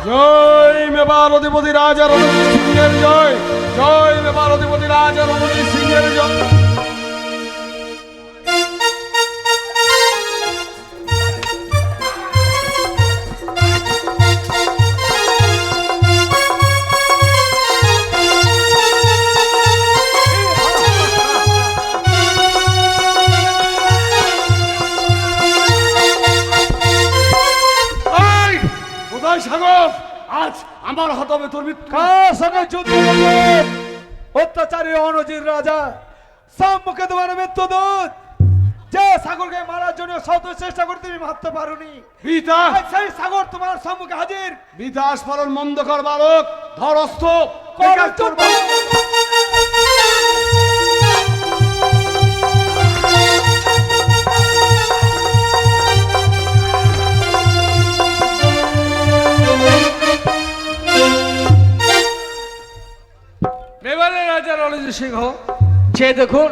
জয় মেবার অধিপতি রাজা রণজিৎ সিংহের জয়, জয় মেবার অধিপতি রাজা রণজিৎ সিংহের জয়। কোথায় সাগর? আজ আমার হাতে হবে তোর মৃত্যু। কার সঙ্গে যুদ্ধ করবে? অত্যাচারী অনজির রাজা সম্মুখে তোমার মৃত্যুদূত যে সাগরকে মারার জন্য শত চেষ্টা করে তুমি মারতে পারোনি। সেই সাগর তোমার সম্মুখে হাজির। বিদাস পালন মন্দকর বালক, ধর অস্ত্র। মেবারের রাজা রণজিৎ সিংহ, যে দেখুন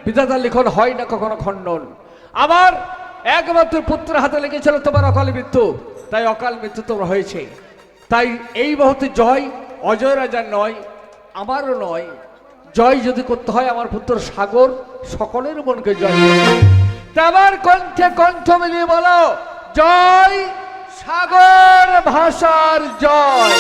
বিধাতার লিখন হয় না কখনো খণ্ডন। আমার একমাত্র পুত্র হাতে লেগেছিল তোমার অকাল মৃত্যু, তাই অকাল মৃত্যু তোমার হয়েছে। তাই এই মুহূর্তে জয় অজয় রাজার নয়, আমারও নয়। জয় যদি করতে হয় আমার পুত্র সাগর সকলের মনকে জয় করবে। তা আমার কণ্ঠে কণ্ঠ মিলিয়ে বলো জয় সাগর ভাষার জয়।